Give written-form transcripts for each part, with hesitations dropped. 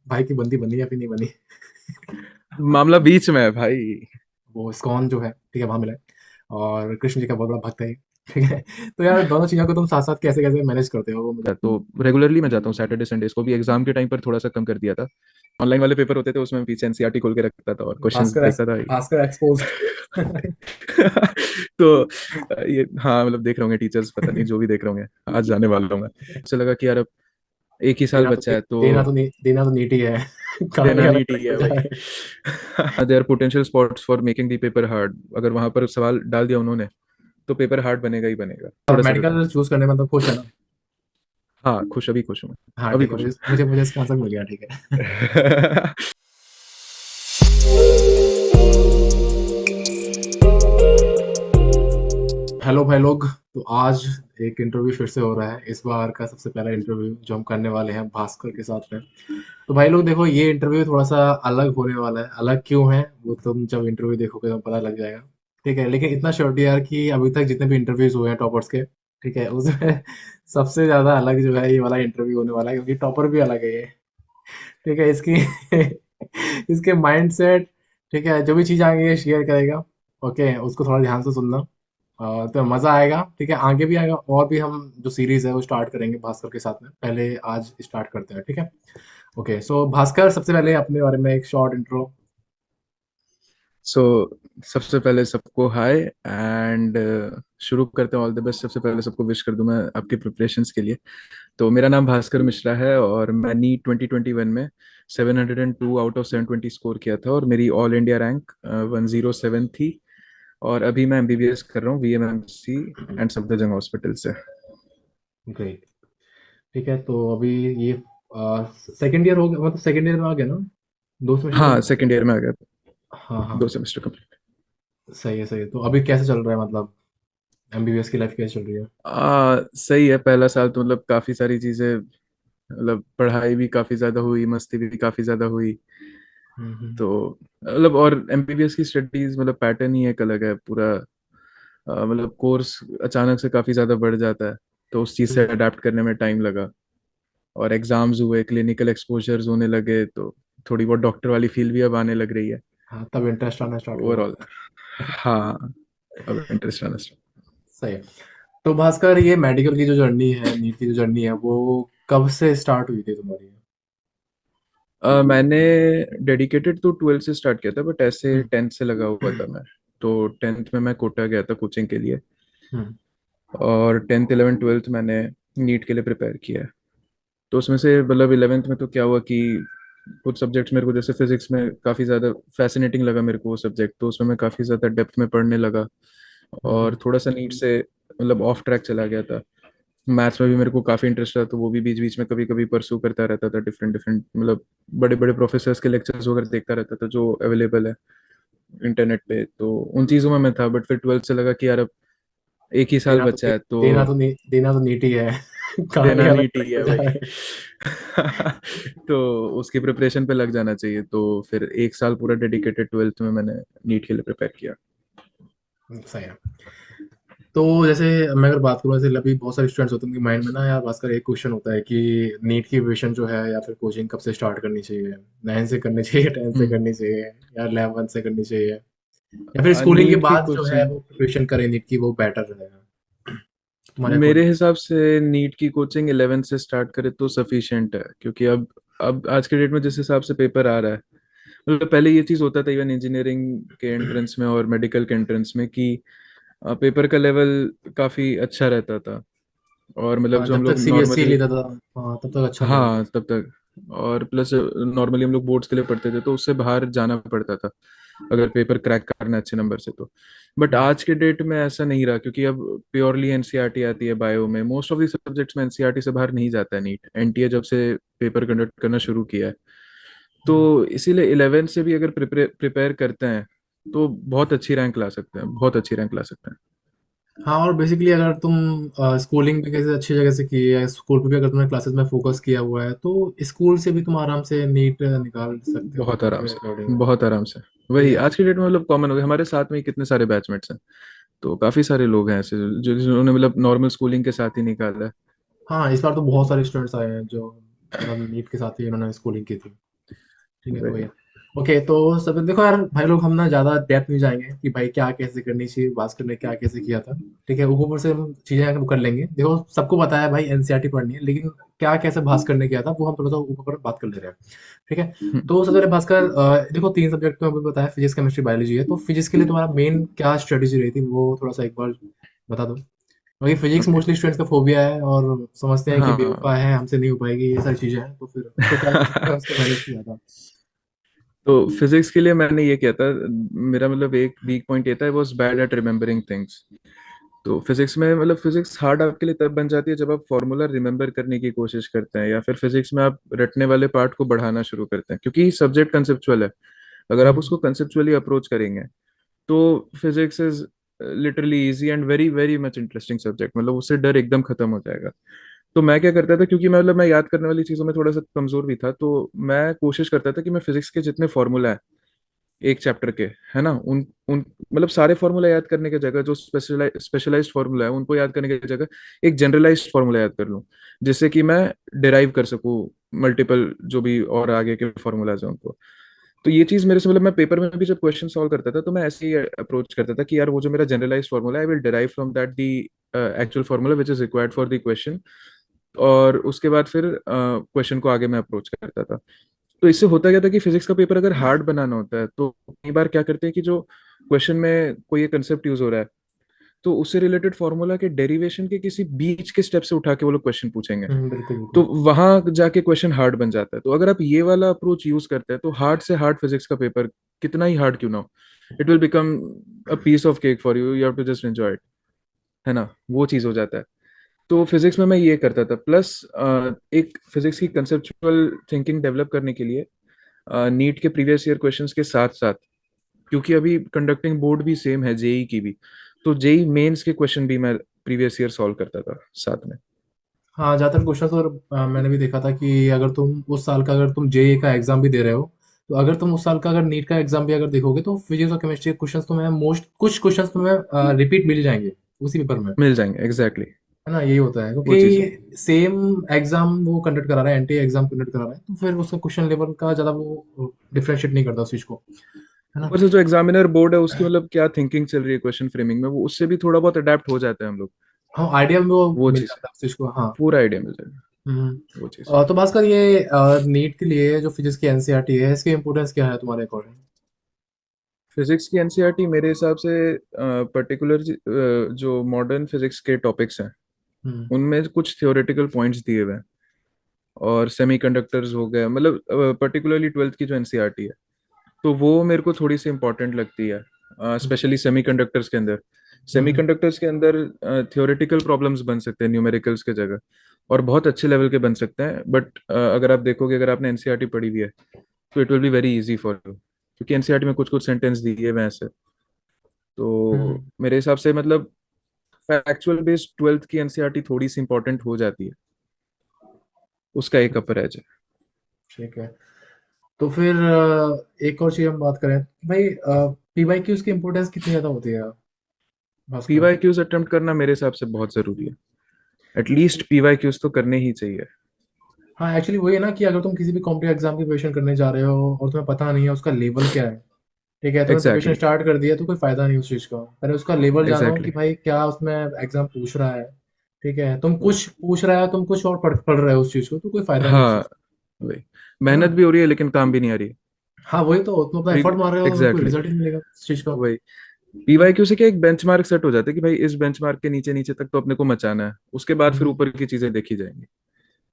भाई की बंदी बनी या फिर नहीं बनी। मामला बीच में है भाई। वो इस्कॉन जो है, ठीक है, वहां मिला है। और कृष्ण जी का बहुत बड़ा भक्त है ये, ठीक है। तो यार दोनों चीजों को तुम साथ साथ कैसे कैसे मैनेज करते हो वो मुझे। तो रेगुलरली मैं जाता हूँ सैटरडे संडेज को भी। एग्जाम के टाइम पर थोड़ा सा कम कर दिया था। ऑनलाइन वाले पेपर होते थे उसमें मैं पीछे एनसीईआरटी खोल के रखता था और क्वेश्चंस देखता था। भास्कर एक्सपोज्ड। तो ये हाँ मतलब देख रहे होंगे टीचर्स, पता नहीं जो भी देख रहे होंगे। आज जाने वाला हूँ मैं। मुझे लगा कि यार अब एक ही साल बचा है तो देना तो नीट ही है। कहानी देना अलग नहीं ठीक तरीके है से जा रहा भाई। Their potential spots for making the paper hard. अगर वहां पर सवाल डाल दिया उन्होंने तो पेपर हार्ड बनेगा ही बनेगा, है। और थोड़ा सा रुका है। मेडिकल चूज करने में तो खुश है ना। हाँ खुश, अभी खुश हूँ मैं। हाँ अभी ठीक है, खुश मुझे हूँ। मुझे मुझे इसका आंसर मिल गया, ठीक है। हेलो भाई लोग। तो आज एक इंटरव्यू फिर से हो रहा है, इस बार का सबसे पहला इंटरव्यू जो हम करने वाले हैं भास्कर के साथ में। तो भाई लोग देखो, ये इंटरव्यू थोड़ा सा अलग होने वाला है। अलग क्यों है वो तुम जब इंटरव्यू देखोगे तो पता लग जाएगा। ठीक है, लेकिन इतना श्योरिटी यार कि अभी तक जितने भी इंटरव्यूज हुए हैं टॉपर्स के, ठीक है, उसमें सबसे ज्यादा अलग जो है ये वाला इंटरव्यू होने वाला है, क्योंकि टॉपर भी अलग है ये। ठीक है, इसकी इसके माइंड सेट, ठीक है, जो भी चीज आगे ये शेयर करेगा, ओके, उसको थोड़ा ध्यान से सुनना। तो मजा आएगा, ठीक है, आगे भी आएगा। और भी हम जो सीरीज है वो स्टार्ट करेंगे भास्कर के साथ में। पहले आज स्टार्ट करते हैं, ठीक है। ओके, सो भास्कर, सबसे पहले अपने बारे में एक शॉर्ट इंट्रो। सो सबसे पहले सबको हाय एंड शुरू करते हैं। ऑल द बेस्ट सबसे पहले सबको विश कर दूं मैं आपकी प्रिपरेशंस के लिए। तो मेरा नाम भास्कर मिश्रा है और मैं नीट 2021 में 702 आउट ऑफ 720 स्कोर किया था और मेरी ऑल इंडिया रैंक 107 थी। और अभी मैं एमबीबीएस कर रहा हूँ वीएमएमसी एंड सफदरजंग हॉस्पिटल से। ग्रेट। ठीक है, तो अभी ये सेकेंड ईयर हो गया, मतलब सेकेंड ईयर में आ गया ना, 2 सेमेस्टर हाँ कंप्लीट। सेकेंड ईयर में आ गया। हाँ हाँ। 2 सेमेस्टर कंप्लीट। सही है, सही है। तो अभी कैसे चल रहा है, मतलब एमबीबीएस की लाइफ कैसे चल रही है। सही है। पहला साल तो मतलब काफ़ी सारी चीज़ें, मतलब पढ़ाई भी काफ़ी ज़्यादा हुई, मस्ती भी काफ़ी ज़्यादा हुई। हम्म। तो मतलब और एमबीबीएस की स्टडीज मतलब पैटर्न ही एक अलग है पूरा। मतलब कोर्स अचानक से काफ़ी ज़्यादा बढ़ जाता है। तो उस चीज़ से हम्म। अडेप्ट करने में टाइम लगा। और एग्जाम्स हुए, क्लिनिकल एक्सपोजर्स होने लगे तो थोड़ी बहुत डॉक्टर वाली फील भी अब आने लग रही है। हाँ, तब इंटरेस्ट आना स्टार्ट हुआ ओवरऑल होगा। हाँ, अब इंटरेस्ट आना start। सही है। तो भास्कर, ये मेडिकल की जो जर्नी है, नीट की जो जर्नी है, वो कब से स्टार्ट हुई थी तुम्हारी। मैंने डेडिकेटेड तो 12 से स्टार्ट किया था बट ऐसे हम्म। 10th से लगा हुआ था मैं। तो 10th में मैं कोटा गया था कोचिंग के लिए। हम्म। और 10th 11th 12th मैंने नीट के लिए प्रिपेयर किया है। तो उसमें से मतलब 11th में तो क्या हुआ कि कुछ सब्जेक्ट्स मेरे को, जैसे फिजिक्स में काफ़ी ज़्यादा फैसिनेटिंग लगा मेरे को वो सब्जेक्ट, तो उसमें मैं काफ़ी ज़्यादा डेप्थ में पढ़ने लगा। और हम्म। थोड़ा सा नीट से मतलब ऑफ ट्रैक चला गया था। मैथ्स में भी मेरे को काफ़ी इंटरेस्ट था तो वो भी बीच बीच में कभी कभी परसू करता रहता था। डिफरेंट डिफरेंट मतलब बड़े बड़े प्रोफेसर्स के लेक्चर्स वगैरह देखता रहता था जो अवेलेबल है इंटरनेट पे। तो उन चीज़ों में मैं था बट फिर 12th से लगा कि यार अब एक ही साल बचा है तो देना तो नीट ही है। कहानी देना अलग नहीं ठीक तरीके है से जा रही भाई। तो उसकी प्रिपरेशन पे लग जाना चाहिए। तो फिर एक साल पूरा डेडिकेटेड 12th में मैंने नीट के लिए प्रिपेयर किया। है। सही है। तो जैसे मैं अगर बात करूँ, जैसे अभी बहुत सारे स्टूडेंट्स होते हैं उनके माइंड में ना यार भास्कर, एक क्वेश्चन होता है कि नीट की प्रिपरेशन जो है या फिर कोचिंग कब से स्टार्ट करनी चाहिए। 9 से करनी चाहिए, 10 से हम्म। करनी चाहिए, या 11 से करनी चाहिए, या फिर स्कूलिंग के नीट की बाद जो है कोचिंग वो प्रिपरेशन करें नीट की, वो बेटर रहेगा तुम्हारे मेरे अकॉर्डिंग। हिसाब से नीट की कोचिंग 11th से स्टार्ट करे तो सफिशिएंट है, क्योंकि अब आज के डेट में जिस हिसाब से पेपर आ रहा है, मतलब पहले ये चीज़ होता था इवन इंजीनियरिंग के एंट्रेंस में और मेडिकल के एंट्रेंस में कि पेपर का लेवल काफ़ी अच्छा रहता था। और मतलब हाँ, जो जब हम तक लोग सीबीएसई नॉर्मली, लेता था, हाँ तब तक अच्छा लेवल था। हाँ तब तक, और प्लस नॉर्मली हम लोग बोर्ड्स के लिए पढ़ते थे तो उससे बाहर जाना पड़ता था अगर पेपर क्रैक करना है अच्छे नंबर से तो। बट हम्म। आज के डेट में ऐसा नहीं रहा, क्योंकि अब प्योरली एनसीईआरटी आती है बायो में। मोस्ट ऑफ द सब्जेक्ट्स में एनसीईआरटी से बाहर नहीं जाता है नीट, एनटीए जब से पेपर कंडक्ट करना शुरू किया है। हम्म। तो इसीलिए 11th से भी अगर प्रिपेयर करते हैं तो बहुत अच्छी रैंक ला सकते हैं, बहुत अच्छी रैंक ला सकते हैं। हाँ, और बेसिकली अगर तुम स्कूलिंग भी किसी अच्छी जगह से की है, स्कूल पे भी अगर तुमने क्लासेस में फोकस किया हुआ है, तो स्कूल से भी तुम आराम से नीट निकाल सकते हो बहुत आराम मेरे से, अकॉर्डिंग। बहुत आराम से। ठीक वही है। आज के डेट में मतलब कॉमन हो गया। हमारे साथ में ही कितने सारे बैचमेट्स हैं। तो काफी सारे लोग हैं ऐसे जो जिन्होंने मतलब नॉर्मल स्कूलिंग के साथ ही निकाला है। हाँ, इस बार तो बहुत सारे स्टूडेंट्स आए हैं जो मतलब नीट के साथ ही उन्होंने स्कूलिंग की थी। ठीक है, वही वही। है। ओके, तो सब देखो यार भाई लोग, हम ना ज़्यादा डेप्थ नहीं जाएँगे कि भाई क्या कैसे करनी चाहिए, भास्कर ने क्या कैसे किया था। ठीक है, ऊपर-ऊपर से हम चीज़ें वो कर लेंगे। देखो सबको पता है भाई एनसीईआरटी पढ़नी है, लेकिन क्या कैसे भास्कर ने किया था वो हम थोड़ा-सा ऊपर-ऊपर बात कर ले रहे हैं। ठीक है? हम्म। तो सबसे पहले भास्कर, देखो 3 सब्जेक्ट तो हमें पता है, फिज़िक्स, केमिस्ट्री, बायोलॉजी है। तो फिज़िक्स के लिए तुम्हारा मेन क्या स्ट्रैटेजी रही थी वो थोड़ा-सा एक बार बता दो? क्योंकि फिज़िक्स ओके। मोस्टली स्टूडेंट्स का फ़ोबिया है और समझते हैं कि हाँ। बेवकूफ़ा है, हमसे नहीं हो पाएगी, ये सारी चीज़ें हैं। तो फिर उसको क्या कैसे तुमने उसको मैनेज किया था? तो फिजिक्स के लिए मैंने ये किया था, मेरा मतलब एक वीक पॉइंट ये था, I was bad at remembering things. तो फिजिक्स में मतलब फिजिक्स हार्ड आपके लिए तब बन जाती है जब आप फॉर्मूला रिमेम्बर करने की कोशिश करते हैं, या फिर फिजिक्स में आप रटने वाले पार्ट को बढ़ाना शुरू करते हैं, क्योंकि सब्जेक्ट कंसेप्चुअल है। अगर आप हुँ। उसको कंसेप्चुअली अप्रोच करेंगे तो physics is literally easy and very very much interesting subject, मतलब उससे डर एकदम खत्म हो जाएगा। तो मैं क्या करता था, क्योंकि मैं मतलब मैं याद करने वाली चीज़ों में थोड़ा सा कमजोर भी था, तो मैं कोशिश करता था कि मैं फिजिक्स के जितने फॉर्मूला है एक चैप्टर के, है ना, उन उन मतलब सारे फॉर्मूला याद करने की जगह, जो स्पेशलाइज्ड फॉर्मूला है उनको याद करने की जगह एक जनरलाइज्ड फॉर्मूला याद कर लूं, जिससे कि मैं डिराइव कर सकूं मल्टीपल जो भी और आगे के फॉर्मूलाज हैं उनको। तो ये चीज मेरे से मतलब मैं पेपर में भी जब क्वेश्चन सॉल्व करता था तो मैं ऐसे ही अप्रोच करता था कि यार वो जो मेरा जनरलाइज्ड फॉर्मूला है, I will derive from that the actual formula which is required for the question. और उसके बाद फिर क्वेश्चन को आगे मैं अप्रोच करता था। तो इससे होता क्या था कि फिजिक्स का पेपर अगर हार्ड बनाना होता है तो कई बार क्या करते हैं कि जो क्वेश्चन में कोई एक कंसेप्ट यूज हो रहा है, तो उससे रिलेटेड फॉर्मूला के डेरिवेशन के किसी बीच के स्टेप से उठा के वो लोग क्वेश्चन पूछेंगे। हुँ, बिल्कुल, तो बिल्कुल। वहां जाके क्वेश्चन हार्ड बन जाता है। तो अगर आप ये वाला अप्रोच यूज करते हैं तो हार्ड से हार्ड फिजिक्स का पेपर कितना ही हार्ड क्यों ना हो, it will become a piece of cake for you, you have to just enjoy it, है ना, वो चीज हो जाता है। तो फिजिक्स में मैं ये करता था, प्लस एक फिजिक्स की कंसेप्चुअल थिंकिंग डेवलप करने के लिए नीट के प्रीवियस ईयर क्वेश्चंस के साथ साथ, क्योंकि अभी कंडक्टिंग बोर्ड भी सेम है जेई की भी, तो जेई मेंस के क्वेश्चन भी मैं प्रीवियस ईयर सॉल्व करता था साथ में। हाँ, ज़्यादातर क्वेश्चंस और मैंने भी देखा था कि अगर तुम उस साल का अगर तुम जेईई का एग्ज़ाम भी दे रहे हो, तो अगर तुम उस साल का अगर नीट का एग्ज़ाम भी अगर देखोगे तो फिज़िक्स और केमिस्ट्री के क्वेश्चंस तुम्हें मोस्ट कुछ क्वेश्चंस तुम्हें रिपीट मिल जाएँगे, उसी पेपर में। मिल जाएंगे एग्जैक्टली exactly, है ना? यही होता है वो चीज़ है। क्योंकि सेम एग्ज़ाम वो कंडक्ट करा रहा है, एनटीए एग्ज़ाम कंडक्ट करा रहा है, तो फिर उसका क्वेश्चन लेवल का ज़्यादा वो डिफरेंशिएट नहीं करता उस चीज़ को। है ना? ऊपर से जो एग्जामिनर बोर्ड है उसकी मतलब क्या थिंकिंग चल रही है क्वेश्चन फ्रेमिंग में, वो उससे भी थोड़ा बहुत अडेप्ट हो जाते हैं हम लोग। हाँ, आइडिया में वो वो मिल चीज़ है, जाता है उस चीज़ को। हाँ। पूरा आइडिया मिल जाएगा, हुँ। वो चीज़। तो भास्कर, ये नीट के लिए जो फिज़िक्स की एनसीईआरटी है, इसकी इम्पोर्टेंस क्या है तुम्हारे अकॉर्डिंग? फिजिक्स की एनसीईआरटी मेरे हिसाब से पर्टिकुलर जो मॉडर्न फिजिक्स के टॉपिक्स हैं हुँ। उनमें कुछ थ्योरेटिकल पॉइंट्स दिए हुए हैं, और सेमीकंडक्टर्स हो गए, मतलब पर्टिकुलरली ट्वेल्थ की जो एनसीईआरटी है तो वो मेरे को थोड़ी सी इंपॉर्टेंट लगती है, हुँ। स्पेशली सेमीकंडक्टर्स के अंदर। हुँ, हुँ। सेमीकंडक्टर्स के अंदर थ्योरेटिकल प्रॉब्लम्स बन सकते हैं न्यूमेरिकल्स के जगह, और बहुत अच्छे लेवल के बन सकते हैं, बट अगर आप देखोगे, अगर आपने एनसीईआरटी पढ़ी हुई है तो it will be very easy for you, क्योंकि एनसीईआरटी में कुछ कुछ सेंटेंस दिए हुए हैं ऐसे। हुँ, तो हुँ। मेरे हिसाब से मतलब फैक्चुअल बेस्ड ट्वेल्थ की एनसीईआरटी थोड़ी सी इंपॉर्टेंट हो जाती है, उसका एक अपर एज है। ठीक है। तो फिर एक और चीज़ हम बात करें भाई, पीवाईक्यूज़ की इम्पोर्टेंस कितनी ज़्यादा होती है भास्कर? पीवाईक्यूज अटेम्प्ट करना मेरे हिसाब से बहुत जरूरी है, एटलीस्ट पीवाईक्यूज तो करने ही चाहिए। हाँ, एक्चुअली वही है ना कि अगर तुम किसी भी कॉम्पिटिटिव एग्ज़ाम की प्रिपरेशन करने जा रहे हो और तुम्हें पता नहीं है उसका लेवल क्या है, ठीक है? तुमने प्रिपरेशन एग्जैक्टली स्टार्ट कर दिया तो कोई फ़ायदा नहीं उस चीज़ का। पहले उसका लेवल जानो कि एग्जैक्टली। भाई क्या उसमें एग्ज़ाम पूछ रहा है, ठीक है? तुम कुछ पूछ रहा है, तुम कुछ और पढ़ पढ़ रहे हो उस चीज़ को, तो कोई फ़ायदा नहीं उस हाँ चीज़ का। वही, है ना? मेहनत भी हो रही है लेकिन काम भी नहीं आ रही है। हाँ, वही तो तुम अपना एफर्ट मार रहे हो और कोई एग्जैक्टली रिज़ल्ट ही नहीं मिलेगा उस चीज़ का। exactly. वही, है ना? पीवाईक्यू से क्या एक बेंचमार्क सेट हो जाता है कि भाई इस बेंचमार्क के नीचे नीचे तक तो अपने को मचाना है, उसके बाद फिर हुँ। ऊपर की चीजें देखी जाएंगी,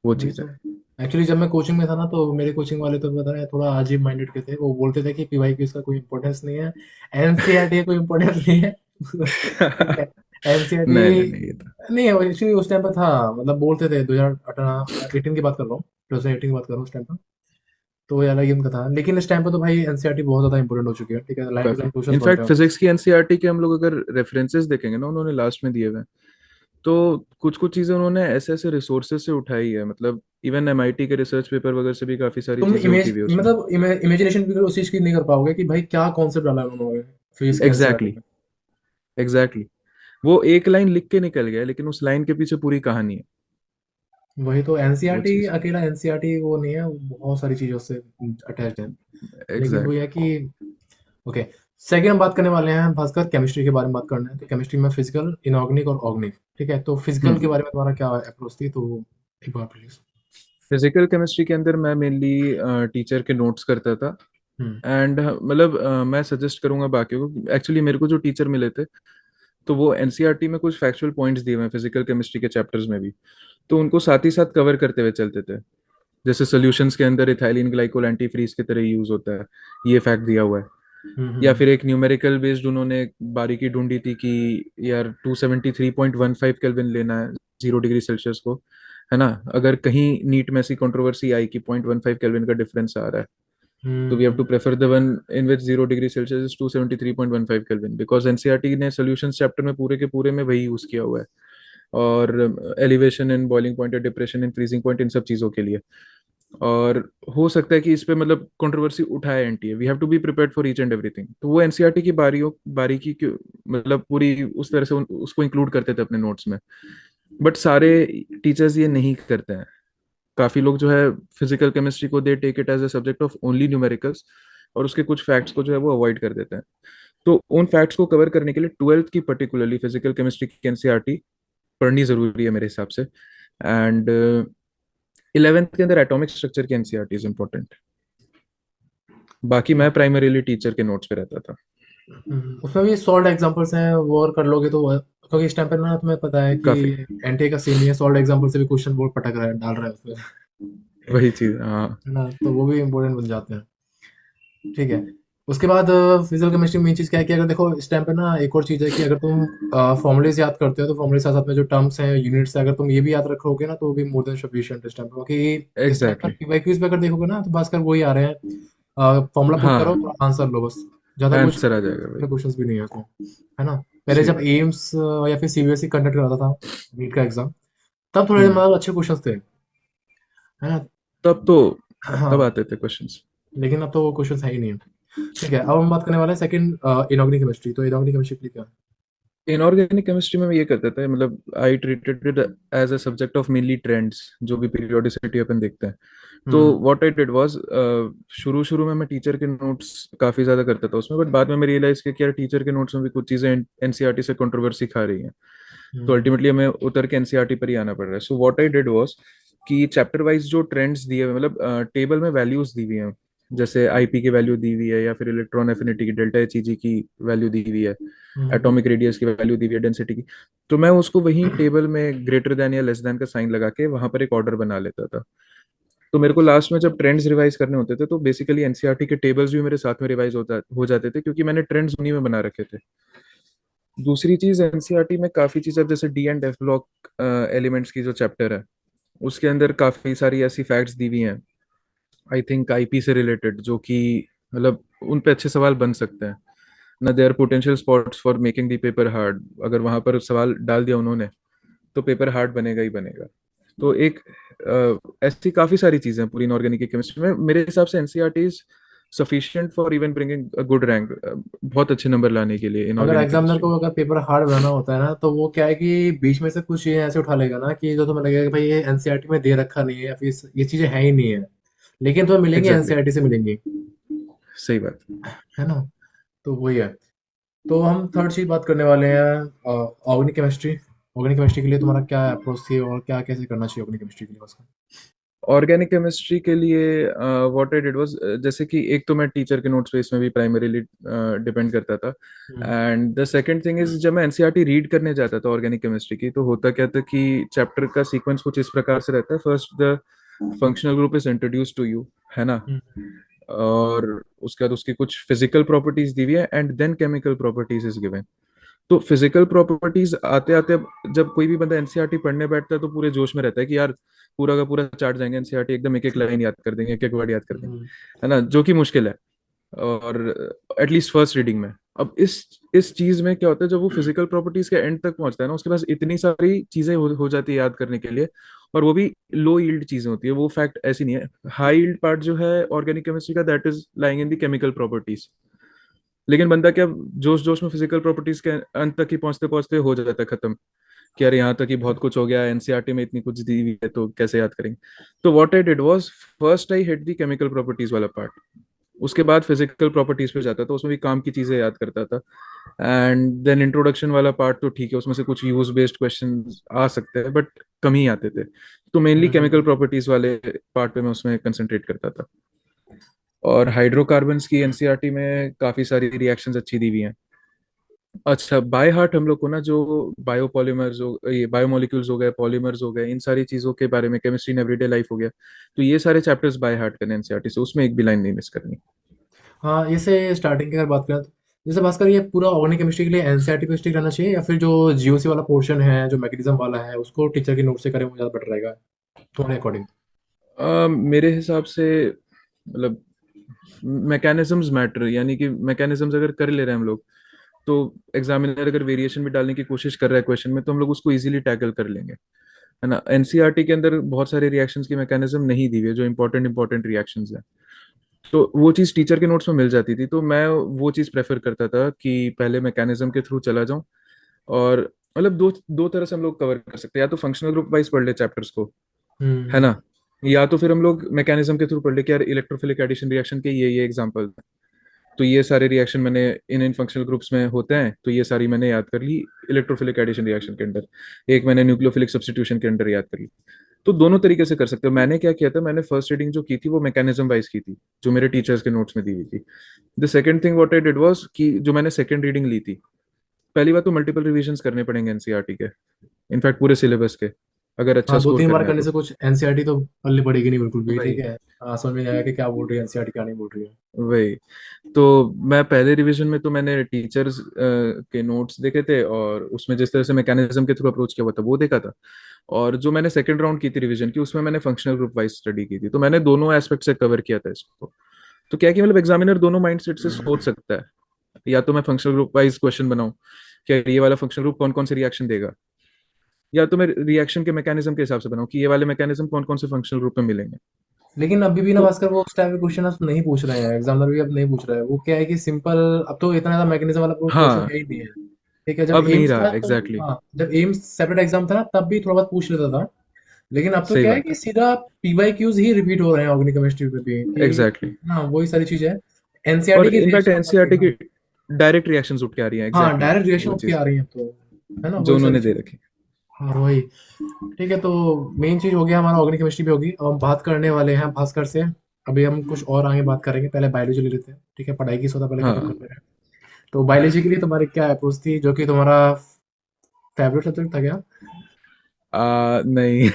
वो वही चीज तो। है। एक्चुअली जब मैं कोचिंग में था ना तो मेरे कोचिंग वाले तो पता है थोड़ा अजीब माइंडेड के थे। वो बोलते थे कि पीवाई की इसका कोई इम्पोर्टेंस नहीं है, एनसीईआरटी का कोई इम्पोर्टेंस नहीं है। ठीक है, एनसीईआरटी नहीं नहीं नहीं, ये तो नहीं है। एक्चुअली उस टाइम पे था, मतलब बोलते थे 2018 18 की बात कर रहा हूँ, 2018 की बात कर रहा हूँ उस टाइम पे। तो ये अलग ही उनका था, लेकिन इस टाइम पे तो भाई एनसीईआरटी बहुत ज़्यादा इंपॉर्टेंट हो चुकी है। ठीक है, लाइन टू काफी। लाइन क्वेश्चंस बनते इनफैक्ट हैं उसके। फिजिक्स की एनसीईआरटी के हम लोग अगर रेफरेंसेस देखेंगे ना, उन्होंने लास्ट में दिए हुए हैं, तो कुछ कुछ चीजें उन्होंने ऐसे ऐसे रिसोर्सेज से उठाई है, मतलब इवन एमआईटी के रिसर्च पेपर वगैरह से भी काफी सारी तुम चीजें उठी इमेज हुई है उसमें। मतलब इमेजिनेशन भी उस चीज़ की नहीं कर पाओगे कि भाई क्या कॉन्सेप्ट डाला है उन्होंने फिजिक्स की एनसीईआरटी एग्जैक्टली में। एग्जैक्टली। वो एक लाइन लिख के निकल गया लेकिन उस लाइन के पीछे पूरी कहानी है। वही तो वो एनसीईआरटी चीज। अकेला एनसीईआरटी वो नहीं है, बहुत सारी चीज़ों से अटैच्ड है। लेकिन वो ये है एग्जैक्टली। कि ओके, सेकंड हम बात करने वाले हैं भास्कर, केमिस्ट्री के बारे में बात करना है। तो केमिस्ट्री में फिजिकल, इनऑर्गेनिक और ऑर्गेनिक, ठीक है? तो फिजिकल के हम्म। बारे में तुम्हारा क्या अप्रोच थी, तो एक बार प्लीज। फिजिकल केमिस्ट्री के अंदर मैं मेनली टीचर के नोट्स करता था। हम्म। एंड मतलब मैं सजेस्ट करूंगा बाकियों को। एक्चुअली मेरे को जो टीचर मिले थे, तो वो एनसीईआरटी में कुछ फैक्चुअल पॉइंट्स दिए हुए हैं फिजिकल केमिस्ट्री के चैप्टर्स में भी, तो उनको साथ ही साथ कवर करते हुए चलते थे। जैसे सॉल्यूशंस के अंदर इथाइलिन ग्लाइकोल एंटी फ्रीज की तरह यूज होता है, ये फैक्ट दिया हुआ है। या हम्म। फिर एक न्यूमेरिकल बेस्ड उन्होंने बारीकी ढूंढी थी कि यार 273.15 केल्विन लेना है 0 डिग्री सेल्सियस को, है ना। अगर कहीं नीट में ऐसी कंट्रोवर्सी आई कि 0.15 केल्विन का डिफरेंस आ रहा है, तो we have hmm. To prefer the one in which 0 degree Celsius is 273.15 Kelvin, because NCERT ने सोल्यूशन चैप्टर में पूरे के पूरे में वही यूज किया हुआ है। और एलिवेशन इन बॉइलिंग पॉइंट या डिप्रेशन इन फ्रीजिंग पॉइंट, इन सब चीज़ों के लिए। और हो सकता है कि इस पे मतलब कंट्रोवर्सी उठाए NTA, we have to be prepared for each and everything. तो वो एनसीईआरटी की बारीकी मतलब पूरी उस तरह से उसको इंक्लूड करते थे अपने नोट्स में। बट सारे टीचर्स ये नहीं करते हैं। काफी लोग जो है फिजिकल केमिस्ट्री को they take it as a subject of only numericals, और उसके कुछ फैक्ट्स को जो है वो अवॉइड कर देते हैं। तो उन फैक्ट्स को कवर करने के लिए ट्वेल्थ की पर्टिकुलरली फिजिकल केमिस्ट्री की एनसीईआरटी पढ़नी जरूरी है मेरे हिसाब से। एंड इलेवेंथ के अंदर एटॉमिक स्ट्रक्चर की एनसीईआरटी इज इंपॉर्टेंट। बाकी मैं प्राइमरीली टीचर के नोट्स पे रहता था। उसमें भी सॉल्ड एग्जांपल्स हैं, वो और कर लोगे तो क्योंकि इस टाइम पे ना तुम्हें पता है कि काफी। एनटीए का सीन ही है, सॉल्ड एग्जांपल से भी क्वेश्चन बोर्ड पटक रहा है, डाल रहा है उसमें, वही चीज, हाँ। है ना? तो वो भी इम्पोर्टेंट बन जाते हैं। ठीक है। उसके बाद फिजिकल केमिस्ट्री में मेन चीज़ क्या है कि अगर देखो इस टाइम पे ना एक और चीज़ है कि अगर तुम फॉर्मूलेज याद करते हो तो फॉर्मूले के साथ साथ में जो टर्म्स हैं, यूनिट्स हैं, अगर तुम ये भी याद रखोगे ना तो वो भी मोर देन सफिशिएंट इस टाइम पे। क्योंकि इस टाइम पर एग्जैक्टली। पीवाईक्यूज पे अगर देखोगे ना तो भास्कर वही आ रहे हैं, फॉर्मूला पुट करो हाँ, और आंसर लो बस। ज़्यादा कुछ आंसर आ जाएगा भाई। क्वेश्चंस भी नहीं है उसमें, है ना? पहले सही जब बात। एम्स या फिर सीबीएसई कंडक्ट कराता था नीट का एग्जाम, तब थोड़े हम्म। मतलब अच्छे क्वेश्चंस थे, है ना? तब तो, तब हाँ। आते थे क्वेश्चंस। लेकिन अब तो वो क्वेश्चंस है ही नहीं है। ठीक है, अब हम बात करने वाले हैं सेकंड, इनऑर्गेनिक केमिस्ट्री। तो इनऑर्गेनिक केमिस्ट्री के लिए क्या है? इनऑर्गेनिक केमिस्ट्री में ये करते थे, मतलब I treated it as a subject of mainly trends, जो भी पीरियोडिसिटी अपन देखते हैं। तो हुँ, व्हाट आई डिड वाज, शुरू शुरू में मैं टीचर के नोट्स काफी ज्यादा करता था उसमें, बट बाद में मैं रियलाइज किया कि यार टीचर के नोट्स में भी कुछ चीजें एनसीईआरटी से कंट्रोवर्सी खा रही हैं। तो हुँ, अल्टीमेटली हमें उतर के एनसीईआरटी पर ही आना पड़ रहा है। So what I did was कि चैप्टर वाइज जो ट्रेंड्स दिए हुए, मतलब टेबल में वैल्यूज दी हुई हैं, जैसे आईपी की वैल्यू दी हुई है, या फिर इलेक्ट्रॉन एफिनिटी की डेल्टा एचईजी की वैल्यू दी हुई है, हुँ, एटॉमिक रेडियस की वैल्यू दी हुई है, डेंसिटी की। तो मैं उसको वहीं टेबल में ग्रेटर देन या लेस देन का साइन लगा के वहां पर एक ऑर्डर बना लेता था। तो मेरे को लास्ट में जब ट्रेंड्स रिवाइज करने होते थे, तो बेसिकली एनसीईआरटी के टेबल्स भी मेरे साथ में रिवाइज होता हो जाते थे, क्योंकि मैंने ट्रेंड्स उन्हीं में बना रखे थे। दूसरी चीज, एनसीईआरटी में काफी चीज, अब जैसे D and F block elements की जो चैप्टर है, उसके अंदर काफी सारी ऐसी फैक्ट्स दी हुई हैं, आई थिंक आईपी से रिलेटेड, जो कि मतलब उन पे अच्छे सवाल बन सकते हैं ना। Their potential spots for making the paper hard, अगर वहां पर सवाल डाल दिया उन्होंने, तो पेपर हार्ड बनेगा ही बनेगा। तो एक ऐसी काफी सारी चीजें हैं पूरी इनऑर्गेनिक केमिस्ट्री में, मेरे हिसाब से NCERT is sufficient for even bringing a good rank, बहुत अच्छे नंबर लाने के लिए अगर इनऑर्गेनिक एग्जामिनर केमिस्ट्री को में। अगर पेपर हार्ड बनाना होता है ना, तो वो क्या है कि बीच में से कुछ चीज़ें ऐसे उठा लेगा ना कि जो तुम्हें लगेगा कि भाई ये एनसीईआरटी में दे रखा नहीं है या फिर ये चीज़ें हैं ही नहीं है। लेकिन तुम्हें मिलेंगी, एग्जैक्टली। एनसीईआरटी से मिलेंगी, सही बात। है ना? तो वही है। तो हम थर्ड चीज़ बात करने वाले हैं, ऑर्गेनिक केमिस्ट्री। ऑर्गेनिक केमिस्ट्री के लिए तुम्हारा क्या अप्रोच थी और क्या कैसे करना चाहिए ऑर्गेनिक केमिस्ट्री के लिए उसका? ऑर्गेनिक केमिस्ट्री के लिए व्हाट आई डिड वाज, जैसे कि एक तो मैं टीचर के नोट्स पे इसमें भी प्राइमरीली डिपेंड करता था। हुँ, and the second thing is, जब मैं एनसीईआरटी रीड करने जाता था ऑर्गेनिक केमिस्ट्री की, तो होता क्या था कि चैप्टर का सीक्वेंस कुछ इस प्रकार से रहता है। First the functional group is introduce to you, है ना। हुँ, और उसके बाद उसकी कुछ फिजिकल प्रॉपर्टीज दी हुई है, and then chemical properties is given. तो फिजिकल प्रॉपर्टीज आते आते, अब जब कोई भी बंदा एनसीईआरटी पढ़ने बैठता है तो पूरे जोश में रहता है कि यार पूरा का पूरा चार्ट जाएंगे एनसीईआरटी, एकदम एक एक लाइन याद कर देंगे, एक एक वर्ड याद कर देंगे, हुँ, है ना, जो कि मुश्किल है। और एटलीस्ट फर्स्ट रीडिंग में। अब इस चीज में क्या होता है, जब वो फिजिकल प्रॉपर्टीज के एंड तक पहुंचता है ना, उसके पास इतनी सारी चीजें हो जाती है याद करने के लिए। और वो भी लो यील्ड चीजें होती है, वो फैक्ट ऐसी नहीं है। हाई यील्ड पार्ट जो है ऑर्गेनिक केमिस्ट्री का, that is lying in the chemical properties. लेकिन बंदा क्या जोश जोश में फिजिकल प्रॉपर्टीज के अंत तक ही पहुंचते पहुंचते हो जाता है खत्म। कि यार यहाँ तक ही बहुत कुछ हो गया, एनसीईआरटी में इतनी कुछ दी हुई है तो कैसे याद करेंगे। तो what I did was, first I hit the chemical properties वाला पार्ट, उसके बाद फिजिकल प्रॉपर्टीज पे जाता था, उसमें भी काम की चीजें याद करता था। एंड देन इंट्रोडक्शन वाला पार्ट तो ठीक है, उसमें से कुछ यूज बेस्ड क्वेश्चन आ सकते हैं बट कम ही आते थे। तो मेनली केमिकल हम्म। प्रॉपर्टीज वाले पार्ट पे मैं उसमें कंसंट्रेट करता था। और हाइड्रोकार्बन्स की एनसीईआरटी में काफी सारी रिएक्शंस अच्छी दी हुई हैं। अच्छा, बाय हार्ट हम लोग को ना जो बायोपॉलीमर्स हो, ये बायोमोलिक्यूल्स हो गए, पॉलीमर्स हो गए, इन सारी चीजों के बारे में, केमिस्ट्री इन एवरीडे लाइफ हो गया, तो ये सारे चैप्टर्स बाय हार्ट करने एनसीईआरटी से, उसमें एक भी लाइन नहीं मिस करनी। हाँ, जैसे स्टार्टिंग की अगर बात करें तो जैसे भास्कर ये पूरा ऑर्गेनिक केमिस्ट्री के लिए एनसीईआरटी पे स्टिक रहना चाहिए या फिर जो जीओसी वाला पोर्शन है जो मैकेनिज्म वाला है उसको टीचर के नोट से करें वो ज़्यादा बेटर रहेगा तुम्हारे अकॉर्डिंग? मेरे हिसाब से मतलब मैकेनिज्म्स मैटर, यानी कि मैकेनिज्म्स अगर कर ले रहे हैं हम लोग, तो एग्जामिनर अगर वेरिएशन भी डालने की कोशिश कर रहा है क्वेश्चन में, तो हम लोग उसको इजीली टैकल कर लेंगे, है ना। एनसीईआरटी के अंदर बहुत सारे रिएक्शंस की मैकेनिज्म नहीं दी हुई है, जो इंपॉर्टेंट इंपॉर्टेंट रिएक्शंस हैं, तो वो चीज़ टीचर के नोट्स में मिल जाती थी, तो मैं वो चीज़ प्रेफर करता था कि पहले मैकेनिज्म के थ्रू चला जाऊं। और मतलब दो दो तरह से हम लोग कवर कर सकते हैं, या तो फंक्शनल ग्रुप वाइज पढ़ ले चैप्टर्स को, है हम्म। ना, या तो फिर हम लोग मैकेनिज्म के थ्रू पढ़ ले कि यार इलेक्ट्रोफिलिक एडिशन रिएक्शन के ये एग्जांपल, तो ये सारे रिएक्शन मैंने इन इन फंक्शनल ग्रुप्स में होते हैं, तो ये सारी मैंने याद कर ली इलेक्ट्रोफिलिक एडिशन रिएक्शन के अंदर, एक मैंने न्यूक्लियोफिलिक सब्स्टिट्यूशन के अंदर याद कर ली। तो दोनों तरीके से कर सकते हो। मैंने क्या किया था, मैंने फर्स्ट रीडिंग जो की थी वो मैकेनिज्म वाइज की थी, जो मेरे टीचर्स के नोट्स में दी हुई थी। The second thing what I did was कि जो मैंने सेकंड रीडिंग ली थी, पहली बात तो मल्टीपल रिवीजन करने पड़ेंगे एनसीईआरटी के, इनफैक्ट पूरे सिलेबस के, अगर अच्छा हाँ, दो स्कोर तीन बार करना है करने तो। से कुछ एनसीईआरटी तो पल्ले पड़ेगी नहीं बिल्कुल भी, ठीक वही है। हाँ, समझ में आएगा कि क्या बोल रही है एनसीईआरटी क्या नहीं बोल रही है। वही तो मैं पहले रिवीजन में तो मैंने टीचर्स के नोट्स देखे थे, और उसमें जिस तरह से मैकेनिज्म के थ्रू अप्रोच किया हुआ था वो देखा था। और जो मैंने सेकंड राउंड की थी रिवीजन की, उसमें मैंने फंक्शनल ग्रुप वाइज स्टडी की थी, तो मैंने दोनों एस्पेक्ट से कवर किया था इसको। तो क्या है कि मतलब एग्जामिनर दोनों माइंडसेट से सोच सकता है, या तो मैं फंक्शनल ग्रुप वाइज क्वेश्चन बनाऊं कि ये वाला फंक्शनल ग्रुप कौन कौन से रिएक्शन देगा, या तो मैं रिएक्शन के मैकेनिज्म के हिसाब से बनाऊं कि ये वाले मैकेनिज्म कौन कौन से फंक्शनल ग्रुप में मिलेंगे। लेकिन अभी भी ना तो भास्कर वो उस टाइप के क्वेश्चन अब नहीं पूछ रहे हैं, एग्जामिनर भी अब नहीं पूछ रहे हैं। वो क्या है कि सिंपल अब तो इतना ज्यादा मैकेनिज्म वाला क्वेश्चन हाँ, है ही नहीं है। ठीक है, जब अब नहीं एम्स रहा था तो एग्जैक्टली exactly, हाँ, जब एम्स सेपरेट एग्जाम था ना तब भी थोड़ा बहुत पूछ लेता था। लेकिन अब तो सही क्या है बात कि है, सीधा पीवाईक्यूज ही रिपीट हो रहे हैं ऑर्गेनिक केमिस्ट्री पे भी कि एग्जैक्टली exactly. हाँ वही सारी चीज है। एनसीईआरटी और की इनफैक्ट रेस करके एनसीईआरटी की हाँ। डायरेक्ट रिएक्शंस उठ के आ रही हैं, हाँ, एग्जैक्टली डायरेक्ट रिएक्शन वो उठ के चीज आ रही है तो है ना जो वही सारी उन्होंने दे चीज। रखी। हाँ वही। ठीक है, तो मेन चीज हो गया हमारा ऑर्गेनिक केमिस्ट्री भी होगी। अब हम बात करने वाले हैं भास्कर से। अभी हम कुछ और आगे बात करेंगे, पहले बायोलॉजी ले लेते हैं, ठीक है, पढ़ाई की सौदा पहले खत्म कर हाँ, ले रहे हैं। तो बायोलॉजी के लिए तुम्हारी क्या अप्रोच थी, जो कि तुम्हारा फेवरेट सब्जेक्ट था क्या? नहीं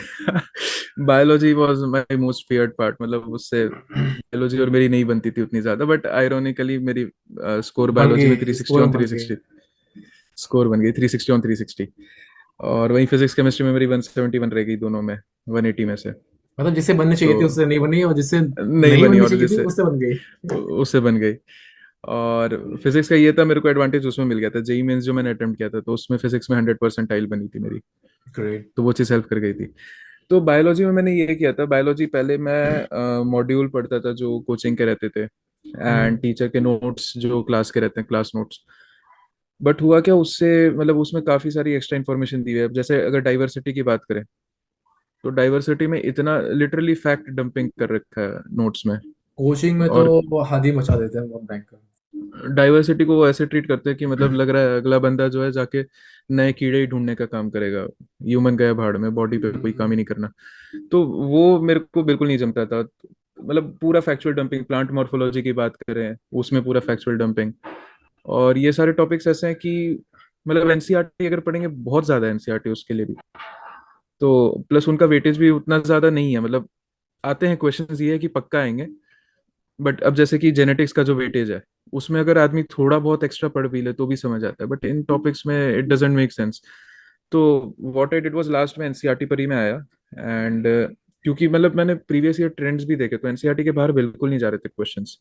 biology was my most feared part, मतलब उससे बायोलॉजी और मेरी नहीं बनती थी उतनी ज्यादा, बट आयरोनिकली मेरी स्कोर बन बायोलॉजी में गई, 360 स्कोर ऑन बन गई। 360, स्कोर बन गई 360 ऑन 360। और वहीं फिजिक्स केमिस्ट्री में मेरी 171 रह गई दोनों में, 180 में से। मतलब जिससे बननी चाहिए थी तो उससे नहीं बनी, और जिससे नहीं नहीं बनी, बननी और चाहिए थी जैसे उससे बन गई। उससे बन गई। और फिजिक्स का ये था, मेरे को एडवांटेज उसमें मिल गया था, जेई मेंस जो मैंने अटेम्प्ट किया था, तो उसमें फिजिक्स में 100% बनी थी मेरी, ग्रेट। तो वो चीज़ हेल्प कर गई थी। तो बायोलॉजी में मैंने ये किया था, बायोलॉजी पहले मैं मॉड्यूल पढ़ता था जो कोचिंग के रहते थे, एंड हम्म। टीचर के नोट्स जो क्लास के रहते हैं, क्लास नोट्स। बट हुआ क्या उससे, मतलब उसमें काफ़ी सारी एक्स्ट्रा इन्फॉर्मेशन दी हुई है। अब जैसे अगर डाइवर्सिटी की बात करें, तो डाइवर्सिटी में इतना लिटरली फैक्ट डंपिंग कर रखा है नोट्स में। कोचिंग में तो और वो हद ही मचा देते हैं बहुत भयंकर। डाइवर्सिटी को वो ऐसे ट्रीट करते हैं कि मतलब लग रहा है अगला बंदा जो है जाके नए कीड़े ही ढूंढने का काम करेगा, ह्यूमन गया भाड़ में, बॉडी पे कोई काम ही नहीं करना। तो वो मेरे को बिल्कुल नहीं जमता था, मतलब पूरा फैक्चुअल डंपिंग, प्लांट मॉर्फोलॉजी की बात करें उसमें पूरा फैक्चुअल डंपिंग। और ये सारे टॉपिक्स ऐसे हैं कि मतलब एनसीईआरटी अगर पढ़ेंगे, बहुत ज्यादा एनसीईआरटी उसके लिए भी, तो प्लस उनका वेटेज भी उतना ज्यादा नहीं है, मतलब आते हैं क्वेश्चंस, ये है कि पक्का आएंगे। बट अब जैसे कि जेनेटिक्स का जो वेटेज है, उसमें अगर आदमी थोड़ा बहुत एक्स्ट्रा पढ़ भी ले तो भी समझ आता है, बट इन टॉपिक्स में इट डजेंट मेक सेंस। तो what I did was last में एनसीईआरटी पर ही मैं आया। एंड क्योंकि मतलब मैंने प्रीवियस ईयर ट्रेंड्स भी देखे, तो एनसीईआरटी के बाहर बिल्कुल नहीं जा रहे थे क्वेश्चंस।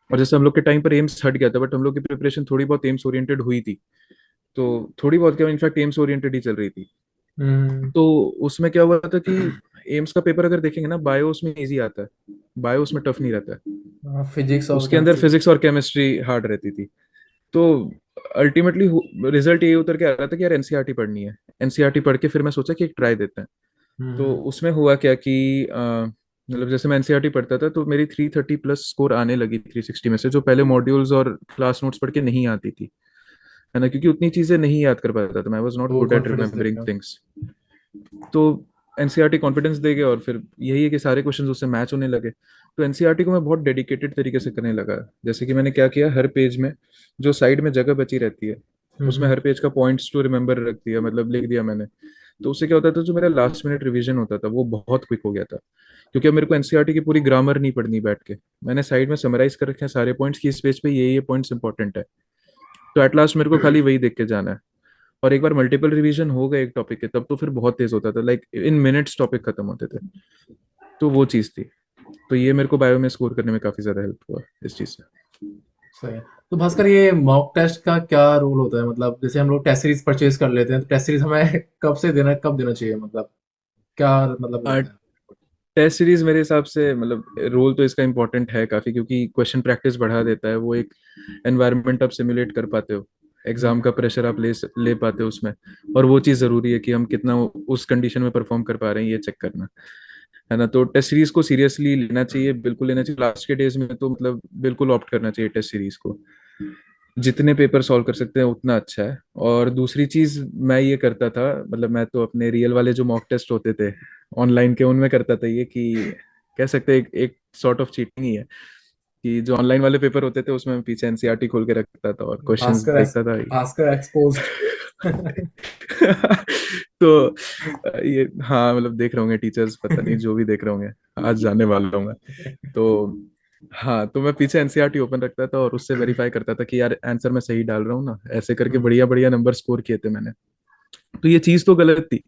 और जैसे हम लोग के टाइम पर एम्स हट गया था, बट हम लोग की प्रिपरेशन थोड़ी बहुत एम्स ओरिएंटेड हुई थी, तो थोड़ी बहुत क्या, इनफैक्ट एम्स ओरिएंटेड ही चल रही थी। हम्म। तो उसमें क्या हुआ था कि एम्स का पेपर अगर देखेंगे ना, बायो उसमें इजी आता है, बायो उसमें टफ नहीं रहता है। फिजिक्स और उसके अंदर केमिस्ट्री। फिजिक्स और केमिस्ट्री हार्ड रहती थी। तो अल्टीमेटली रिजल्ट यही उतर के आ रहा था कि यार एनसीईआरटी पढ़नी है। एनसीईआरटी पढ़ के फिर मैं सोचा कि एक ट्राई देते हैं। तो हम्म। उसमें हुआ क्या कि मतलब जैसे मैं एनसीईआरटी पढ़ता था तो मेरी 330 प्लस स्कोर आने लगी 360 में से, जो पहले मॉड्यूल्स और क्लास नोट्स पढ़ के नहीं आती थी, है ना, क्योंकि उतनी चीजें नहीं याद कर पाता था, मैं वॉज नॉट तो वो गुड एट कॉन्फिडेंस रिमेम्बरिंग देगा। थिंग्स। तो एनसीईआरटी कॉन्फिडेंस दे गया और फिर यही है कि सारे क्वेश्चंस उससे मैच होने लगे। तो एनसीईआरटी को मैं बहुत डेडिकेटेड तरीके से करने लगा। जैसे कि मैंने क्या किया, हर पेज में जो साइड में जगह बची रहती है उसमें हम्म। हर पेज का पॉइंट्स टू रिमेंबर रख दिया, मतलब लिख दिया मैंने। तो उससे क्या होता था, जो मेरा लास्ट मिनट रिवीजन होता था वो बहुत क्विक हो गया था, क्योंकि अब मेरे को एनसीईआरटी की पूरी ग्रामर नहीं पढ़नी बैठ के। मैंने साइड में समराइज कर रखे हैं सारे पॉइंट्स की, इस पेज पे ये पॉइंट्स इंपॉर्टेंट है। तो एट लास्ट मेरे को खाली वही देख के जाना है। और एक बार मल्टीपल रिवीजन हो गए एक टॉपिक के, तब तो फिर बहुत तेज होता था, लाइक इन मिनट्स टॉपिक खत्म होते थे। तो वो चीज़ थी। तो ये मेरे को बायो में स्कोर करने में काफी ज्यादा हेल्प हुआ इस चीज से। सही है। तो भास्कर, ये मॉक टेस्ट का क्या रूल होता है? मतलब जैसे हम लोग टेस्ट सीरीज परचेज कर लेते हैं, तो टेस्ट सीरीज हमें कब से देना, कब देना चाहिए? मतलब क्या मतलब रहता है? टेस्ट सीरीज मेरे हिसाब से मतलब रोल तो इसका इंपॉर्टेंट है काफी, क्योंकि क्वेश्चन प्रैक्टिस बढ़ा देता है वो। एक एनवायरनमेंट आप सिमुलेट कर पाते हो, एग्जाम का प्रेशर आप ले पाते हो उसमें। और वो चीज़ ज़रूरी है कि हम कितना उस कंडीशन में परफॉर्म कर पा रहे हैं, ये चेक करना, है ना। तो टेस्ट सीरीज को सीरियसली लेना चाहिए, बिल्कुल लेना चाहिए। लास्ट के डेज में तो मतलब बिल्कुल ऑप्ट करना चाहिए टेस्ट सीरीज को। जितने पेपर सॉल्व कर सकते हैं उतना अच्छा है। और दूसरी चीज मैं ये करता था, मतलब मैं तो अपने रियल वाले जो मॉक टेस्ट होते थे ऑनलाइन के, उनमें करता था ये कि कह सकते हैं एक सॉर्ट ऑफ चीटिंग ही है, कि जो ऑनलाइन वाले पेपर होते थे उसमें मैं पीछे एनसीईआरटी खोल के रखता था और क्वेश्चंस भास्कर देखता था। भास्कर एक्सपोज्ड। तो ये हाँ, मतलब देख रहे होंगे टीचर्स, पता नहीं जो भी देख रहे होंगे, आज जाने वाला हूँ मैं। तो हाँ, तो मैं पीछे एनसीईआरटी ओपन रखता था और उससे वेरीफाई करता था कि यार आंसर मैं सही डाल रहा हूँ ना, ऐसे करके बढ़िया बढ़िया नंबर स्कोर किए थे मैंने। तो ये चीज़ तो गलत थी,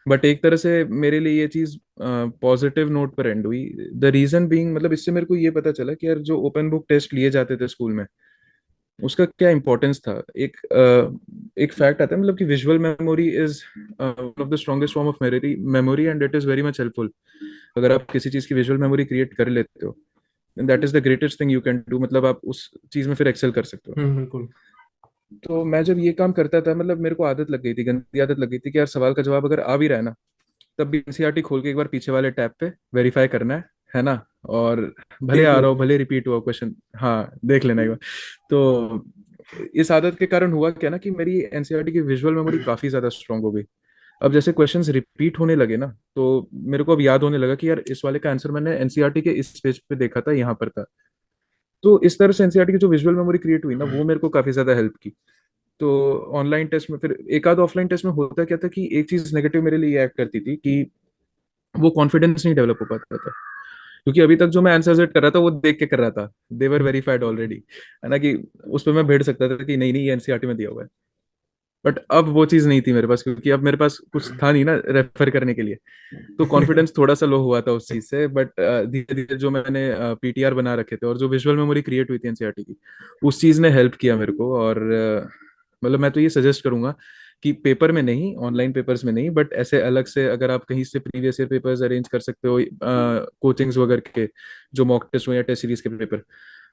बट एक तरह से मेरे लिए ये चीज़ पॉजिटिव नोट पर एंड हुई। द रीजन बीइंग, मतलब इससे मेरे को ये पता चला कि यार जो ओपन बुक टेस्ट लिए जाते थे स्कूल में उसका क्या इंपॉर्टेंस था। एक फैक्ट आता है, मतलब कि visual memory is one of the strongest form of memory memory and it is very much helpful. अगर आप किसी चीज की विजुअल मेमोरी क्रिएट कर लेते हो, that is the greatest thing you can do, मतलब आप उस चीज में फिर एक्सेल कर सकते हो। बिल्कुल। तो मैं जब ये काम करता था, मतलब मेरे को आदत लग गई थी, गंदी आदत लग गई थी कि यार सवाल का जवाब अगर आ भी रहा है ना, तब भी एनसीईआरटी खोल के एक बार पीछे वाले टैब पे वेरीफाई करना है ना। और भले देख आ रहा हो, लेते हैं। भले रिपीट हुआ क्वेश्चन, हाँ देख लेना एक बार। तो इस आदत के कारण हुआ क्या ना, कि मेरी एनसीईआरटी की विजुअल मेमोरी काफी ज्यादा स्ट्रांग हो गई। अब जैसे क्वेश्चंस रिपीट होने लगे ना, तो मेरे को अब याद होने लगा कि यार इस वाले का आंसर मैंने एनसीईआरटी के इस पेज पे देखा था, यहाँ पर था। तो इस तरह से एनसीईआरटी की जो विजुअल मेमोरी क्रिएट हुई ना, वो मेरे को काफी ज्यादा हेल्प की। तो ऑनलाइन टेस्ट में फिर एक आध ऑफलाइन टेस्ट में होता क्या था कि एक चीज नेगेटिव मेरे लिए एक्ट करती थी कि वो कॉन्फिडेंस नहीं डेवलप हो पाता था, क्योंकि अभी तक जो मैं आंसर सेट कर रहा था वो देख के कर रहा था, दे वर वेरीफाइड ऑलरेडी, है ना, कि उस पर मैं भेड़ सकता था कि नहीं नहीं ये एनसीईआरटी में दिया हुआ है। बट अब वो चीज नहीं थी मेरे पास, क्योंकि अब मेरे पास कुछ था नहीं ना रेफर करने के लिए। तो कॉन्फिडेंस थोड़ा सा लो हुआ था उस चीज से। बट धीरे धीरे जो मैंने पीटीआर बना रखे थे और जो विजुअल मेमोरी क्रिएट हुई थी एनसीईआरटी की, उस चीज ने हेल्प किया मेरे को। और मतलब मैं तो ये सजेस्ट करूंगा कि पेपर में नहीं, ऑनलाइन पेपर्स में नहीं, बट ऐसे अलग से अगर आप कहीं से प्रीवियस ईयर पेपर्स अरेंज कर सकते हो, कोचिंग्स वगैरह के, जो मॉक टेस्ट हो या टेस्ट सीरीज के पेपर,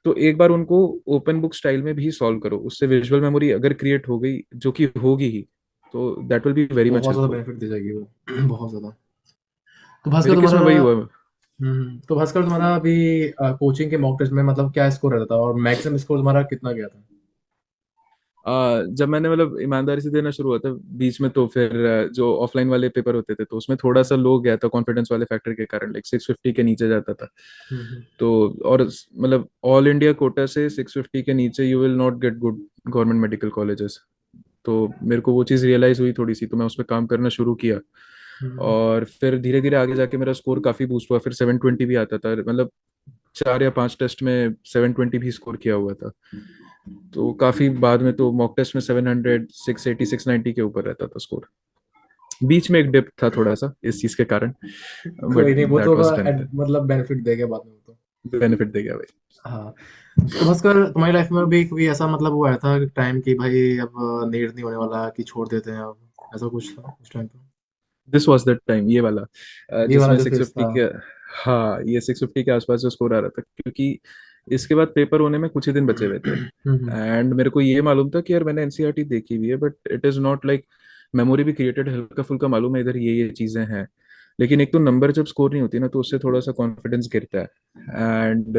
तो एक बार उनको ओपन बुक स्टाइल में भी सॉल्व करो। उससे विजुअल मेमोरी अगर क्रिएट हो गई, जो कि होगी ही, तो that will be very much बहुत ज्यादा हेल्पफुल। बेनिफिट दे जाएगी वो। बहुत ज्यादा। तो भास्कर मेरे केस तुम्हारा में वही हुआ। तो भास्कर तुम्हारा अभी कोचिंग के मॉक टेस्ट में मतलब क्या स्कोर रहता था, और मैक्सिमम स्कोर तुम्हारा कितना गया था? जब मैंने मतलब ईमानदारी से देना शुरू हुआ था बीच में, तो फिर जो ऑफलाइन वाले पेपर होते थे तो उसमें थोड़ा सा लो गया था कॉन्फिडेंस वाले फैक्टर के कारण, लाइक 650 के नीचे जाता था। हम्म। तो और मतलब ऑल इंडिया कोटा से 650 के नीचे you will not get good government medical colleges. तो मेरे को वो चीज़ रियलाइज हुई थोड़ी सी, तो मैं उस पर काम करना शुरू किया। हम्म। और फिर धीरे धीरे आगे जाके मेरा स्कोर काफी बूस्ट हुआ, फिर 720 भी आता था, मतलब 4 या 5 टेस्ट में 720 भी स्कोर किया हुआ था। तो काफी बाद में तो मॉक टेस्ट में 700, 680, 690 के ऊपर रहता था स्कोर। बीच में एक डिप था थोड़ा सा इस चीज के कारण, कोई बट नहीं, वो दैट तो वाज डन। मतलब बेनिफिट देगा बाद में वो तो। बेनिफिट दे गया भाई। हाँ। तो भास्कर, तुम्हारी लाइफ में भी कोई ऐसा मतलब वो आया था टाइम कि भाई अब नीड नहीं होने वाला, कि छोड़ देते हैं अब, ऐसा कुछ था उस टाइम पे? दिस वाज दैट टाइम, ये वाला ये वाला जिसमें जो फेस 650 था। के, हाँ ये 650 के आसपास जो स्कोर आ रहा था, क्योंकि इसके बाद पेपर होने में कुछ ही दिन बचे हुए थे। हम्म। एंड मेरे को ये मालूम था कि यार मैंने एनसीईआरटी देखी हुई है, but it is not like memory भी क्रिएटेड, हल्का फुल्का मालूम है इधर ये चीजें हैं। लेकिन एक तो नंबर जब स्कोर नहीं होती ना, तो उससे थोड़ा सा कॉन्फिडेंस गिरता है। एंड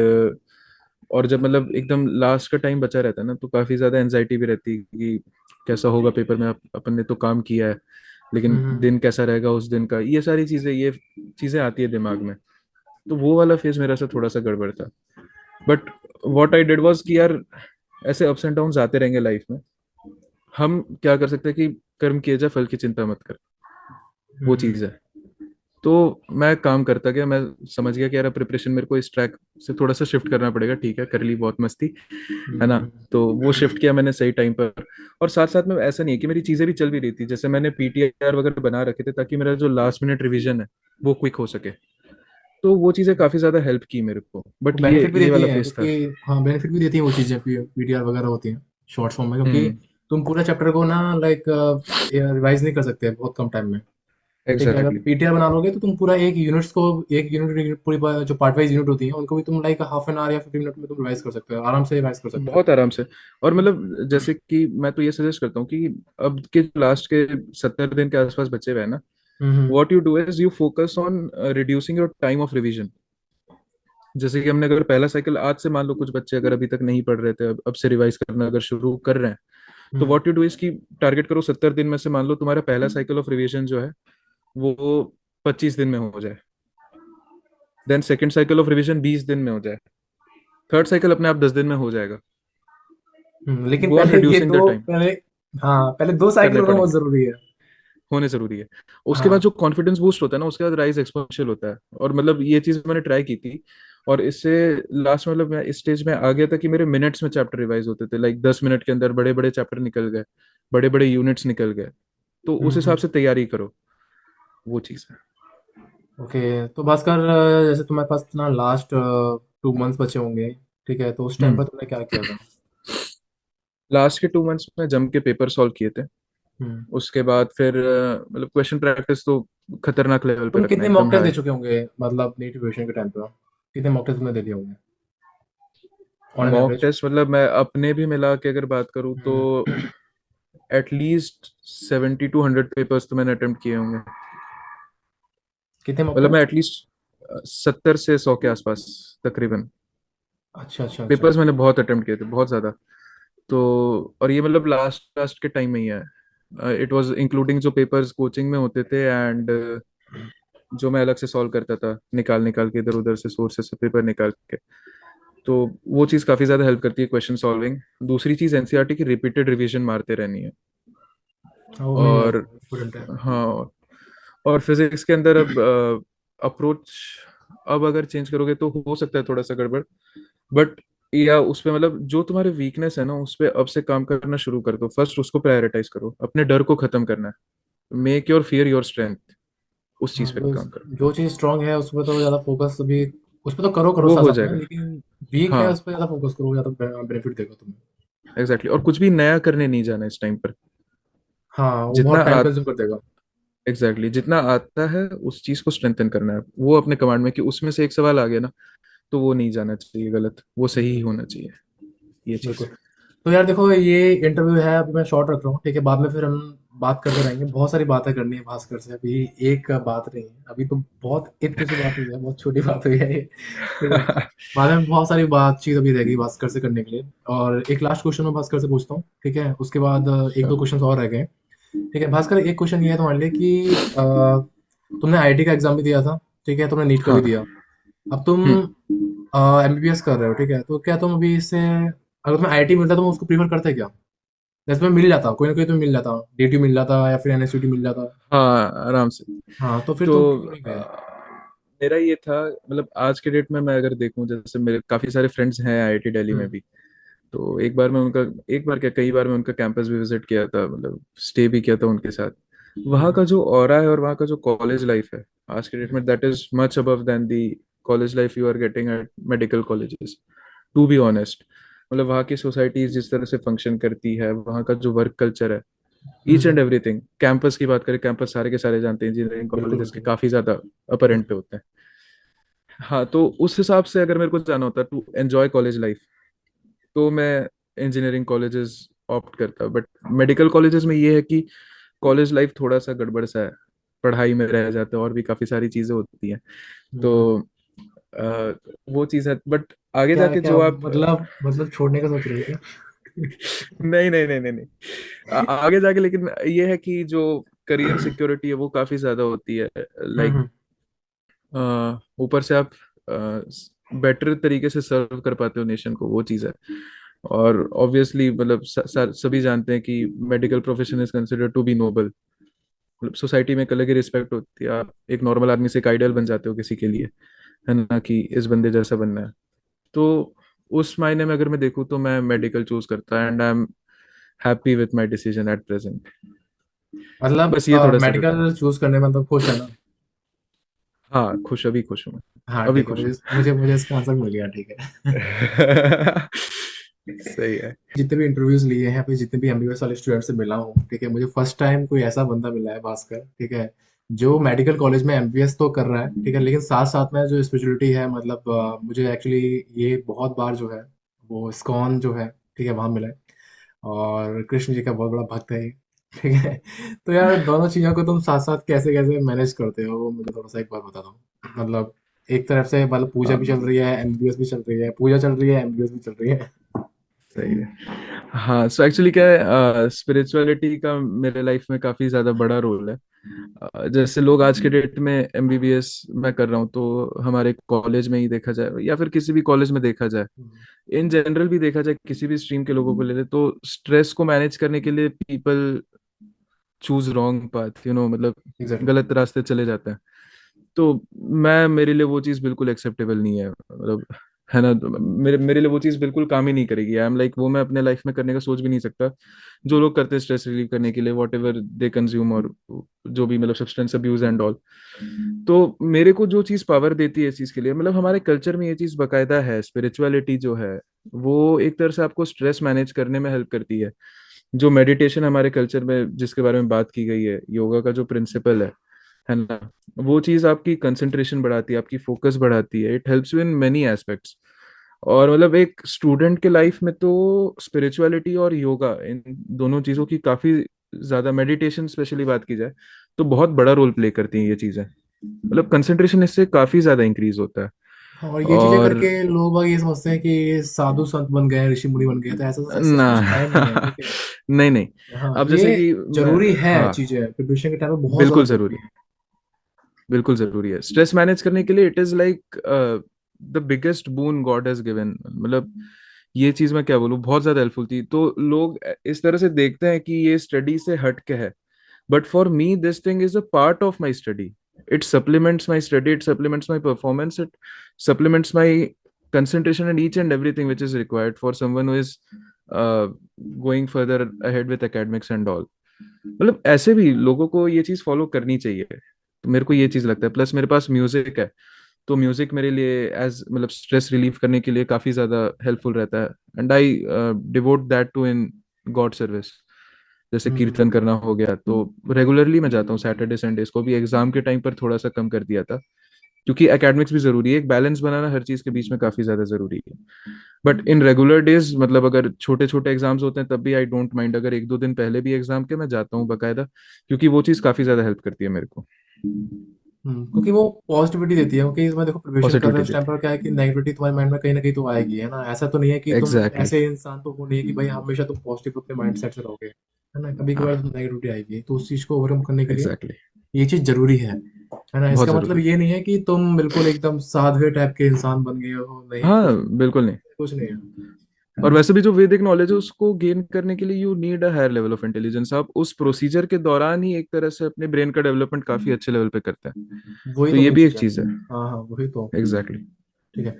और जब मतलब एकदम लास्ट का टाइम बचा रहता है ना, तो काफी ज्यादा एनजाइटी भी रहती है कि कैसा होगा पेपर में। अपन ने तो काम किया है, लेकिन हम्म। दिन कैसा रहेगा उस दिन का, ये सारी चीजें, ये चीजें आती है दिमाग में। तो वो वाला फेज मेरा से थोड़ा सा गड़बड़ था। But what I did was कि यार ऐसे अप्स एंड डाउन आते रहेंगे लाइफ में, हम क्या कर सकते हैं कि कर्म किए जाए फल की चिंता मत कर, वो हम्म। चीज है। तो मैं काम करता गया, मैं समझ गया कि यार प्रिपरेशन मेरे को इस ट्रैक से थोड़ा सा शिफ्ट करना पड़ेगा। ठीक है, कर ली बहुत मस्ती, है ना। हम्म। तो वो शिफ्ट किया मैंने सही टाइम पर। और साथ साथ में ऐसा नहीं है कि मेरी चीजें भी चल भी रही थी, जैसे मैंने पीटीआर वगैरह बना रखे थे ताकि मेरा जो लास्ट मिनट रिवीजन है वो क्विक हो सके। तो वो चीजें काफी ज्यादा हेल्प की मेरे को, वो बट ये बेनिफिट भी ये देती वाला हैं फेज था। क्योंकि हाँ बेनिफिट भी देती हैं वो चीज़ें पीटीआर वगैरह होती हैं शॉर्ट्स फॉर्म में, क्योंकि हम्म। तुम पूरा चैप्टर को ना लाइक रिवाइज नहीं कर सकते बहुत कम टाइम में। ठीक है, अगर एग्जैक्टली। पीटीआर बना लोगे तो तुम पूरा एक यूनिट्स को, एक यूनिट पूरी जो पार्ट वाइज यूनिट होती है उनको भी तुम लाइक हाफ एन आवर या 15 मिनट में तुम रिवाइज कर सकते हो, आराम से रिवाइज कर सकते हो। बहुत आराम से। और मतलब जैसे कि मैं तो ये सजेस्ट करता हूँ कि अब के लास्ट के 70 दिन के आसपास बचे हुए हैं ना, हम्म। What you do is you focus on reducing your time of revision. जैसे कि हमने अगर पहला साइकिल आज से, मान लो कुछ बच्चे अगर अभी तक नहीं पढ़ रहे थे, अब से रिवाइज करना अगर शुरू कर रहे हैं, तो हम्म। व्हाट यू डू इज की टारगेट करो 70 दिन में से मान लो तुम्हारा पहला साइकिल ऑफ रिवीजन जो है वो 25 दिन में हो जाए। Then second cycle of revision 20 दिन में हो जाए। थर्ड साइकिल अपने आप 10 दिन में हो जाएगा। लेकिन गो ऑन पहले ये रिड्यूसिंग द दो टाइम। पहले, हाँ पहले 2 साइकिल करने होना बहुत पड़ेंगे, जरूरी है। होने जरूरी है। उसके बाद हाँ। जो कॉन्फिडेंस बूस्ट होता है ना, उसके बाद राइज एक्सपोनेंशियल होता है। और मतलब ये चीज मैंने ट्राई की थी, और इससे लास्ट मतलब मैं इस स्टेज में आ गया था कि मेरे मिनट्स में चैप्टर रिवाइज होते थे, लाइक 10 मिनट के अंदर बड़े बड़े चैप्टर निकल गए, बड़े बड़े यूनिट्स निकल गए। तो उस हिसाब हम्म। से तैयारी करो, वो चीज है। ओके। तो भास्कर, जैसे तुम्हारे पास ना लास्ट 2 मंथ्स बचे होंगे, ठीक है, तो उस टाइम हम्म। पर तुमने क्या किया था? लास्ट के 2 मंथ्स में जम के पेपर सॉल्व किए थे। हम्म। उसके बाद फिर मतलब क्वेश्चन प्रैक्टिस तो खतरनाक लेवल पे तुम रखना, कितने एकदम मॉक टेस्ट दे हाई। चुके होंगे मतलब नीट प्रिपरेशन के टाइम पर? कितने मॉक टेस्ट तुमने दे दिए होंगे on an mock average? Test मतलब मैं अपने भी मिला के अगर बात करूँ तो हम्म। एटलीस्ट 70 to 100 पेपर्स तो मैंने अटेम्प्ट किए होंगे। कितने मॉक मतलब मैं टेस्ट? एटलीस्ट 70 से 100 के आसपास तकरीबन अच्छा अच्छा अच्छा। पेपर्स मैंने बहुत अटेम्प्ट किए थे, बहुत ज्यादा। तो और ये मतलब लास्ट लास्ट के टाइम में ही है। इट वाज इंक्लूडिंग जो पेपर्स कोचिंग में होते थे, एंड जो मैं अलग से सॉल्व करता था, निकाल निकाल के इधर उधर से सोर्सेस से पेपर निकाल के। तो वो चीज़ काफ़ी ज़्यादा हेल्प करती है क्वेश्चन सॉल्विंग। दूसरी चीज़ एनसीईआरटी की रिपीटेड रिवीजन मारते रहनी है। वो भी और इम्पोर्टेंट है। हाँ, और फिजिक्स के अंदर अब अप्रोच अब अगर चेंज करोगे तो हो सकता है थोड़ा सा गड़बड़, बट या उस पे मतलब जो तुम्हारे वीकनेस है ना, उस पे अब से काम करना शुरू कर दो। फर्स्ट उसको प्रायोरिटाइज करो, अपने डर को खत्म करना है। Make your fear your strength, उस हाँ, चीज पे जो काम करो। जो चीज़ स्ट्रांग है उस पर तो ज़्यादा फोकस अभी, उस पर तो करो करो वो साथ हो साथ में, जाएगा। लेकिन वीक है हाँ, उस पर ज़्यादा फोकस करो, ज़्यादा बेनिफिट देगा तुम्हें। एग्जैक्टली। और कुछ भी नया करने नहीं जाना इस टाइम पर। हाँ, वो जितना बहुत टाइम आ कंज्यूम कर देगा। जितना आता है उस चीज को स्ट्रेंथन करना है, वो अपने कमांड में, कि उसमें से एक सवाल आ गया ना, तो वो नहीं जाना चाहिए गलत, वो सही ही होना चाहिए, ये बिल्कुल। चीज। तो यार देखो, ये इंटरव्यू है अभी मैं शॉर्ट रख रहा हूँ, ठीक है, बाद में फिर हम बात करते रहेंगे, बहुत सारी बातें करनी है भास्कर से, अभी एक बात नहीं है, अभी तो बहुत इतनी सी बात हुई है, बहुत छोटी बात हुई है ये, ठीक है। बाद में बहुत सारी बातचीत अभी रहेगी भास्कर से करने के लिए। और एक लास्ट क्वेश्चन मैं भास्कर से पूछता हूँ, ठीक है, उसके बाद एक दो क्वेश्चन और रह गए। ठीक है भास्कर, एक क्वेश्चन ये है तुम्हारे लिए कि तुमने आईआईटी का एग्जाम भी दिया था, ठीक है, तुमने नीट का भी हाँ। दिया, अब तुम हम्म। एमबीबीएस कर रहे हो, ठीक है, तो क्या तुम अभी इससे, अगर तुम्हें आईआईटी मिलता तुम उसको प्रीफर करते क्या? जैसे तुम्हें मिल जाता, कोई ना कोई तुम्हें मिल जाता, डीटी मिल जाता या फिर एनएसयूटी मिल जाता, हाँ, आराम से। हाँ, तो फिर तो तुम क्यों नहीं गए? मेरा ये था, मतलब आज के डेट में मैं अगर देखूं, जैसे मेरे काफी सारे फ्रेंड्स हैं आईआईटी दिल्ली में हम्म। भी। तो एक बार मैं उनका, एक बार क्या कई बार मैं उनका कैंपस भी विजिट किया था, मतलब स्टे भी किया था उनके साथ। वहाँ का हम्म। जो ऑरा है और वहाँ का जो कॉलेज लाइफ है आज के डेट में, that is much above than the college life you are getting at medical colleges, to be honest. मतलब वहाँ की सोसाइटी जिस तरह से फंक्शन करती है, वहाँ का जो वर्क कल्चर है, each and hmm. Everything. Campus की बात करें, कैंपस सारे के सारे जानते हैं, इंजीनियरिंग बिल्कुल कॉलेजेस के बिल्कुल। काफी ज्यादा अपरेंट होते हैं। हाँ, तो उस हिसाब से अगर मेरे को जाना होता टू एंजॉय कॉलेज लाइफ, तो मैं इंजीनियरिंग कॉलेजेस ऑप्ट करता। बट मेडिकल कॉलेजेस में ये है कि कॉलेज लाइफ थोड़ा सा गड़बड़ सा है, पढ़ाई में रह जाते हैं और भी काफी सारी चीजें होती हैं। तो हम्म। अ, वो चीज है, बट आगे क्या जाके क्या जो आप मतलब छोड़ने का सोच रहे हो क्या? नहीं नहीं नहीं नहीं नहीं, आगे जाके लेकिन ये है कि जो करियर सिक्योरिटी है वो काफी ज्यादा होती है। लाइक हम्म। ऊपर से आप बेटर तरीके से सर्व कर पाते हो नेशन को, वो चीज़ है। और ऑब्वियसली मतलब सभी जानते हैं कि medical profession is consider to be noble. मतलब सोसाइटी में एक अलग ही रिस्पेक्ट होती है, आप एक नॉर्मल आदमी से एक आइडियल बन जाते हो किसी के लिए, है ना, कि इस बंदे जैसा बनना है। तो उस मायने में अगर मैं देखूँ तो मैं मेडिकल चूज करता and I am happy with my decision at present. मतलब बस ये थोड़ा सा डिफरेंस। मेडिकल चूज करने में मतलब खुश है ना? हाँ खुश, अभी खुश हूँ मैं, हाँ अभी ठीक है, खुश मुझे हूँ। मुझे मुझे इसका आंसर मिल गया, ठीक है। सही है। जितने भी इंटरव्यूज लिए हैं, फिर जितने भी एमबीबीएस वाले स्टूडेंट से मिला हूँ, ठीक है, मुझे फर्स्ट टाइम कोई ऐसा बंदा मिला है, भास्कर, ठीक है, जो मेडिकल कॉलेज में एमबीबीएस तो कर रहा है, ठीक है, लेकिन साथ साथ में जो स्पेशलिटी है, मतलब मुझे एक्चुअली ये बहुत बार जो है वो इस्कॉन जो है, ठीक है, वहाँ मिला है। और कृष्ण जी का बहुत बड़ा भक्त है ये, ठीक है। तो यार दोनों चीज़ों को तुम साथ साथ कैसे कैसे मैनेज करते हो, वो मुझे थोड़ा सा एक बार बता दो। मतलब एक तरफ से मतलब पूजा भी चल रही है, एमबीबीएस भी चल रही है, पूजा चल रही है, एमबीबीएस भी चल रही है। सही है। हाँ, सो एक्चुअली क्या है, स्पिरिचुअलिटी का मेरे लाइफ में काफी ज्यादा बड़ा रोल है। जैसे लोग आज के डेट में एमबीबीएस मैं कर रहा हूँ, तो हमारे कॉलेज में ही देखा जाए या फिर किसी भी कॉलेज में देखा जाए, इन जनरल भी देखा जाए, किसी भी स्ट्रीम के लोगों को ले ले, तो स्ट्रेस को मैनेज करने के लिए पीपल चूज रॉन्ग पाथ, मतलब एग्जैक्टली। गलत रास्ते चले जाते हैं। तो मैं, मेरे लिए वो चीज़ बिल्कुल एक्सेप्टेबल नहीं है, मतलब, है ना, तो मेरे मेरे लिए वो चीज़ बिल्कुल काम ही नहीं करेगी। आई एम लाइक, वो मैं अपने लाइफ में करने का सोच भी नहीं सकता। जो लोग करते हैं स्ट्रेस रिलीव करने के लिए वॉट एवर दे कंज्यूम, और जो भी मतलब सब्सटेंस अब्यूज एंड ऑल, तो मेरे को जो चीज़ पावर देती है इस चीज़ के लिए, मतलब हमारे कल्चर में ये चीज़ बकायदा है, स्पिरिचुअलिटी जो है वो एक तरह से आपको स्ट्रेस मैनेज करने में हेल्प करती है। जो मेडिटेशन हमारे कल्चर में जिसके बारे में बात की गई है, योगा का जो प्रिंसिपल है ना, वो चीज आपकी कंसंट्रेशन बढ़ाती है, आपकी फोकस बढ़ाती है, it helps you in many aspects. और मतलब एक स्टूडेंट के लाइफ में तो स्पिरिचुअलिटी और योगा, इन दोनों चीजों की काफी ज्यादा, मेडिटेशन स्पेशली बात की जाए तो बहुत बड़ा रोल प्ले करती हैं ये चीजें। मतलब कंसंट्रेशन इससे काफी ज्यादा इंक्रीज होता है। और ये चीजें और करके लोग बाग ये समझते हैं कि ये साधु संत बन गए, ऋषि मुनि बन गए, तो ऐसा ऐसा ना कुछ है नहीं है, ठीक है। नहीं नहीं, हाँ, अब ये जैसे कि मैं, जरूरी है, हाँ, चीजें प्रिपरेशन के टाइम में बहुत ज्यादा बिल्कुल जरूरी जरूरी, है। बिल्कुल जरूरी है स्ट्रेस मैनेज करने के लिए। It is like the biggest boon God has given, मतलब ये चीज मैं क्या बोलूं, बहुत ज्यादा हेल्पफुल थी। तो लोग इस तरह से देखते हैं कि ये स्टडी से हट के है, but for me this thing is a part of my study. It supplements my study, it supplements my performance, it supplements my concentration and each and everything which is required for someone who is going further ahead with academics and all। मतलब ऐसे भी लोगों को ये चीज follow करनी चाहिए, तो मेरे को ये चीज लगता है। प्लस मेरे पास म्यूजिक है, तो म्यूजिक मेरे लिए एज मतलब स्ट्रेस रिलीफ करने के लिए काफी ज्यादा हेल्पफुल रहता है। And I devote that to in God service. जैसे कीर्तन हम्म। करना हो गया, तो रेगुलरली मैं जाता हूँ सैटरडे संडेज को, भी एग्जाम के टाइम पर थोड़ा सा कम कर दिया था, क्योंकि एकेडमिक्स भी जरूरी है, एक बैलेंस बनाना हर चीज के बीच में काफी ज्यादा जरूरी है। बट इन रेगुलर डेज, मतलब अगर छोटे छोटे एग्जाम्स होते हैं तब भी आई डोंट माइंड, अगर एक दो दिन पहले भी एग्जाम के मैं जाता हूँ बकायदा, क्योंकि वो चीज काफी ज्यादा हेल्प करती है मेरे को। क्योंकि वो पॉजिटिविटी देती है, क्योंकि इसमें देखो प्रिपरेशन कर रहे हो पॉजिटिविटी उस टाइम देती पर क्या है कि नेगेटिविटी तुम्हारे माइंड में कहीं ना कहीं तो आएगी, है ना, ऐसा तो नहीं है कि है। तुम एग्जैक्टली ऐसे इंसान तो हो नहीं कि भाई हमेशा तुम पॉजिटिव अपने माइंड सेट से रहोगे, है ना, कभी कभार हाँ, तो नेगेटिविटी आएगी, तो उस चीज को ओवरकम करने के लिए एग्जैक्टली, ये चीज जरूरी है ना। बहुत इसका मतलब जरूरी। ये नहीं है कि तुम बिल्कुल एकदम साधवे टाइप के इंसान बन गए हो, नहीं, हाँ, कुछ बिल्कुल नहीं। कुछ नहीं है। और वैसे भी जो वैदिक नॉलेज है उसको गेन करने के लिए you need a higher level of intelligence. आप उस प्रोसीजर के दौरान ही एक तरह से अपने ब्रेन का डेवलपमेंट काफी अच्छे लेवल पे करते हैं। वही तो तो ये मेन भी चीज एक है। चीज है। हाँ हाँ, वही तो। एग्जैक्टली, ठीक है।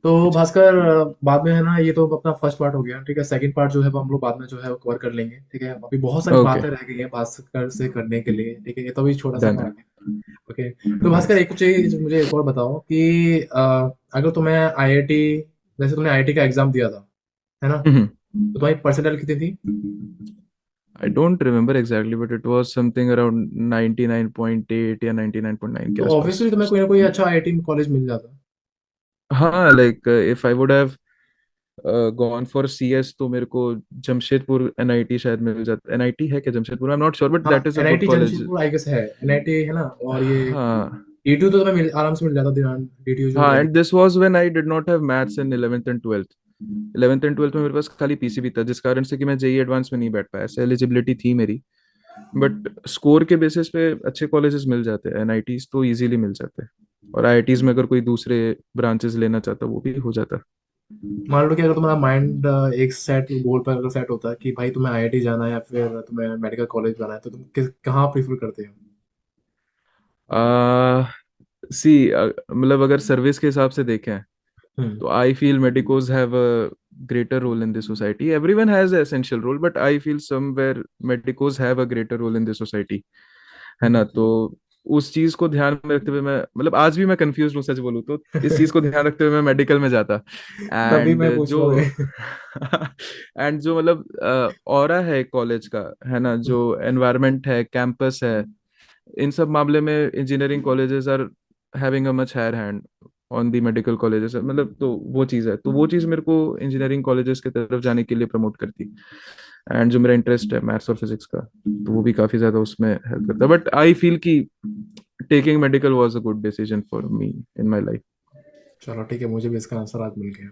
तो भास्कर, बाद में है ना, ये तो अपना फर्स्ट पार्ट हो गया, ठीक है, सेकंड पार्ट जो है वो हम लोग बाद में जो है वो कवर कर लेंगे, ठीक है, अभी बहुत सारी ओके, बातें रह गई हैं भास्कर से करने के लिए, ठीक है, ये तो अभी छोटा सा डन है। पार्ट है। ओके। तो भास्कर, नाइस। एक चीज मुझे एक और बताओ कि अगर तुम्हें आईआईटी, जैसे तुमने आईआईटी का एग्जाम दिया था, है ना, तो तुम्हारी परसेंटाइल कितनी थी? I don't remember exactly, but it was something around 99.8 या 99.9 के तो आसपास ऑब्वियसली तुम्हें कुछ कोई था। ना कोई अच्छा आईआईटी कॉलेज मिल जाता। हाँ, like if I would have gone for CS तो मेरे को जमशेदपुर एनआईटी शायद मिल जाता। एनआईटी है क्या Jamshedpur? I am not sure, but हाँ, that is a good NIT college. Jamshedpur I guess है, एनआईटी है ना। और ये हाँ डीटीयू तो तुम्हें आराम से मिल जाता, ध्यान डीटीयू जो हाँ, Delhi. And this was when I did not have maths in 11th and 12th। 11th and 12th में मेरे पास खाली पीसीबी था, जिस कारण से कि मैं जेई एडवांस में नहीं बैठ पाया। ऐसे एलिजिबिलिटी थी मेरी, बट स्कोर के बेसिस पे अच्छे कॉलेजेस मिल जाते हैं। एनआईटीज तो इजीली मिल जाते हैं, और आईआईटीज में अगर कोई दूसरे ब्रांचेस लेना चाहता वो भी हो जाता। मान लो कि अगर तुम्हारा माइंड एक सेट गोल पर अगर सेट होता है कि भाई तुम्हें आईआईटी जाना है या फिर तुम्हें मेडिकल कॉलेज जाना है, तो तुम कहाँ प्रीफर करते हो? आ सी मतलब अगर सर्विस के हिसाब से देखें हम्म। तो I feel medicos have a greater role in the society. Everyone has an essential role, but I feel somewhere medicos have a greater role in the society, है ना? तो उस चीज को ध्यान में रखते हुए मैं, मतलब आज भी मैं कंफ्यूज हूँ सच बोलूँ तो, इस चीज को ध्यान रखते हुए मैं मेडिकल में जाता। तभी एंड मैं पूछ जो रहा हूँ। एंड जो मतलब ऑरा है कॉलेज का, है ना, जो एनवायरनमेंट है, कैंपस है, इन सब मामले में engineering colleges are having a much higher hand on the medical colleges, मतलब तो वो चीज़ है, तो वो चीज़ मेरे को इंजीनियरिंग कॉलेजेस की तरफ जाने के लिए प्रमोट करती। एंड जो मेरा इंटरेस्ट है मैथ्स और फिजिक्स का, तो वो भी काफ़ी ज़्यादा उसमें हेल्प करता है। बट आई फील कि taking medical was a good decision for me in my life. चलो ठीक है, मुझे भी इसका आंसर आज मिल गया।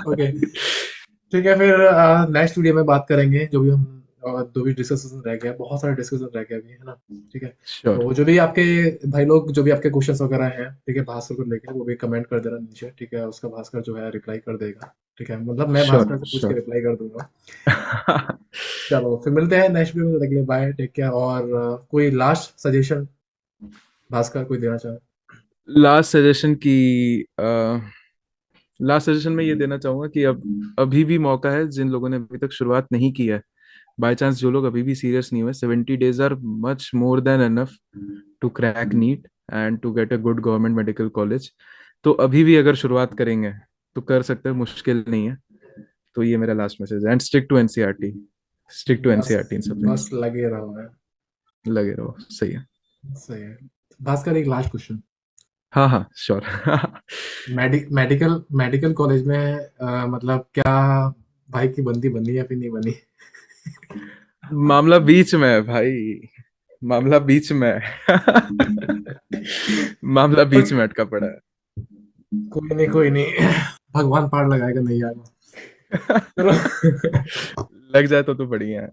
ओके, ठीक है फिर नेक्स्ट वीडियो में बात करेंगे जो भी हम जो भी डिस्कशन रह गया, बहुत सारे डिस्कशन रह गए अभी, है ना। ठीक है, श्योर तो जो भी आपके भाई लोग जो भी आपके क्वेश्चंस वगैरह हैं, ठीक है, भास्कर को लेके वो भी कमेंट कर देना नीचे, ठीक है, उसका भास्कर जो है रिप्लाई कर देगा। ठीक है, मतलब मैं श्योर भास्कर से पूछ के श्योर। रिप्लाई कर दूंगा। चलो फिर मिलते हैं नेक्स्ट वीडियो में, तक के लिए बाय, टेक केयर। और कोई लास्ट सजेशन भास्कर कोई देना चाहे? लास्ट सजेशन की लास्ट सजेशन में ये देना चाहूंगा कि अब अभी भी मौका है, जिन लोगों ने अभी तक शुरुआत नहीं की है, बाय चांस जो लोग अभी भी सीरियस नहीं हुए, 70 days are much more than enough to crack NEET and to get a good government medical college. तो अभी भी अगर शुरुआत करेंगे तो कर सकते हैं, मुश्किल नहीं है। तो ये मेरा लास्ट मैसेज है, and stick to NCERT. Stick to बस एनसीईआरटी इन सब बस थिंग्स। लगे रहो है। लगे रहो, सही है। सही है। भास्कर एक लास्ट क्वेश्चन। हाँ हाँ श्योर। मेडिकल मेडिकल कॉलेज में मतलब क्या भाई की बंदी बनी या फिर नहीं बनी? मामला बीच में है भाई, मामला बीच में है। मामला बीच में अटका पड़ा है। कोई नहीं, कोई नहीं, भगवान पार लगाएगा, नहीं आएगा। चलो। लग जाए तो बढ़िया है।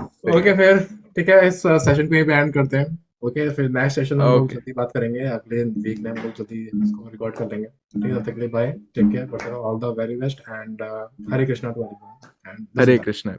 सही ओके है। फिर, ठीक है, इस सेशन को यहीं पे एंड करते हैं। ओके, फिर नेक्स्ट सेशन हम लोग ओके। जल्दी बात करेंगे, अगले वीक में हम लोग जल्दी इसको रिकॉर्ड कर लेंगे। ठीक है, तब तक के लिए bye, take care, all the very best, and Hare Krishna to everyone, and this is Hare Krishna.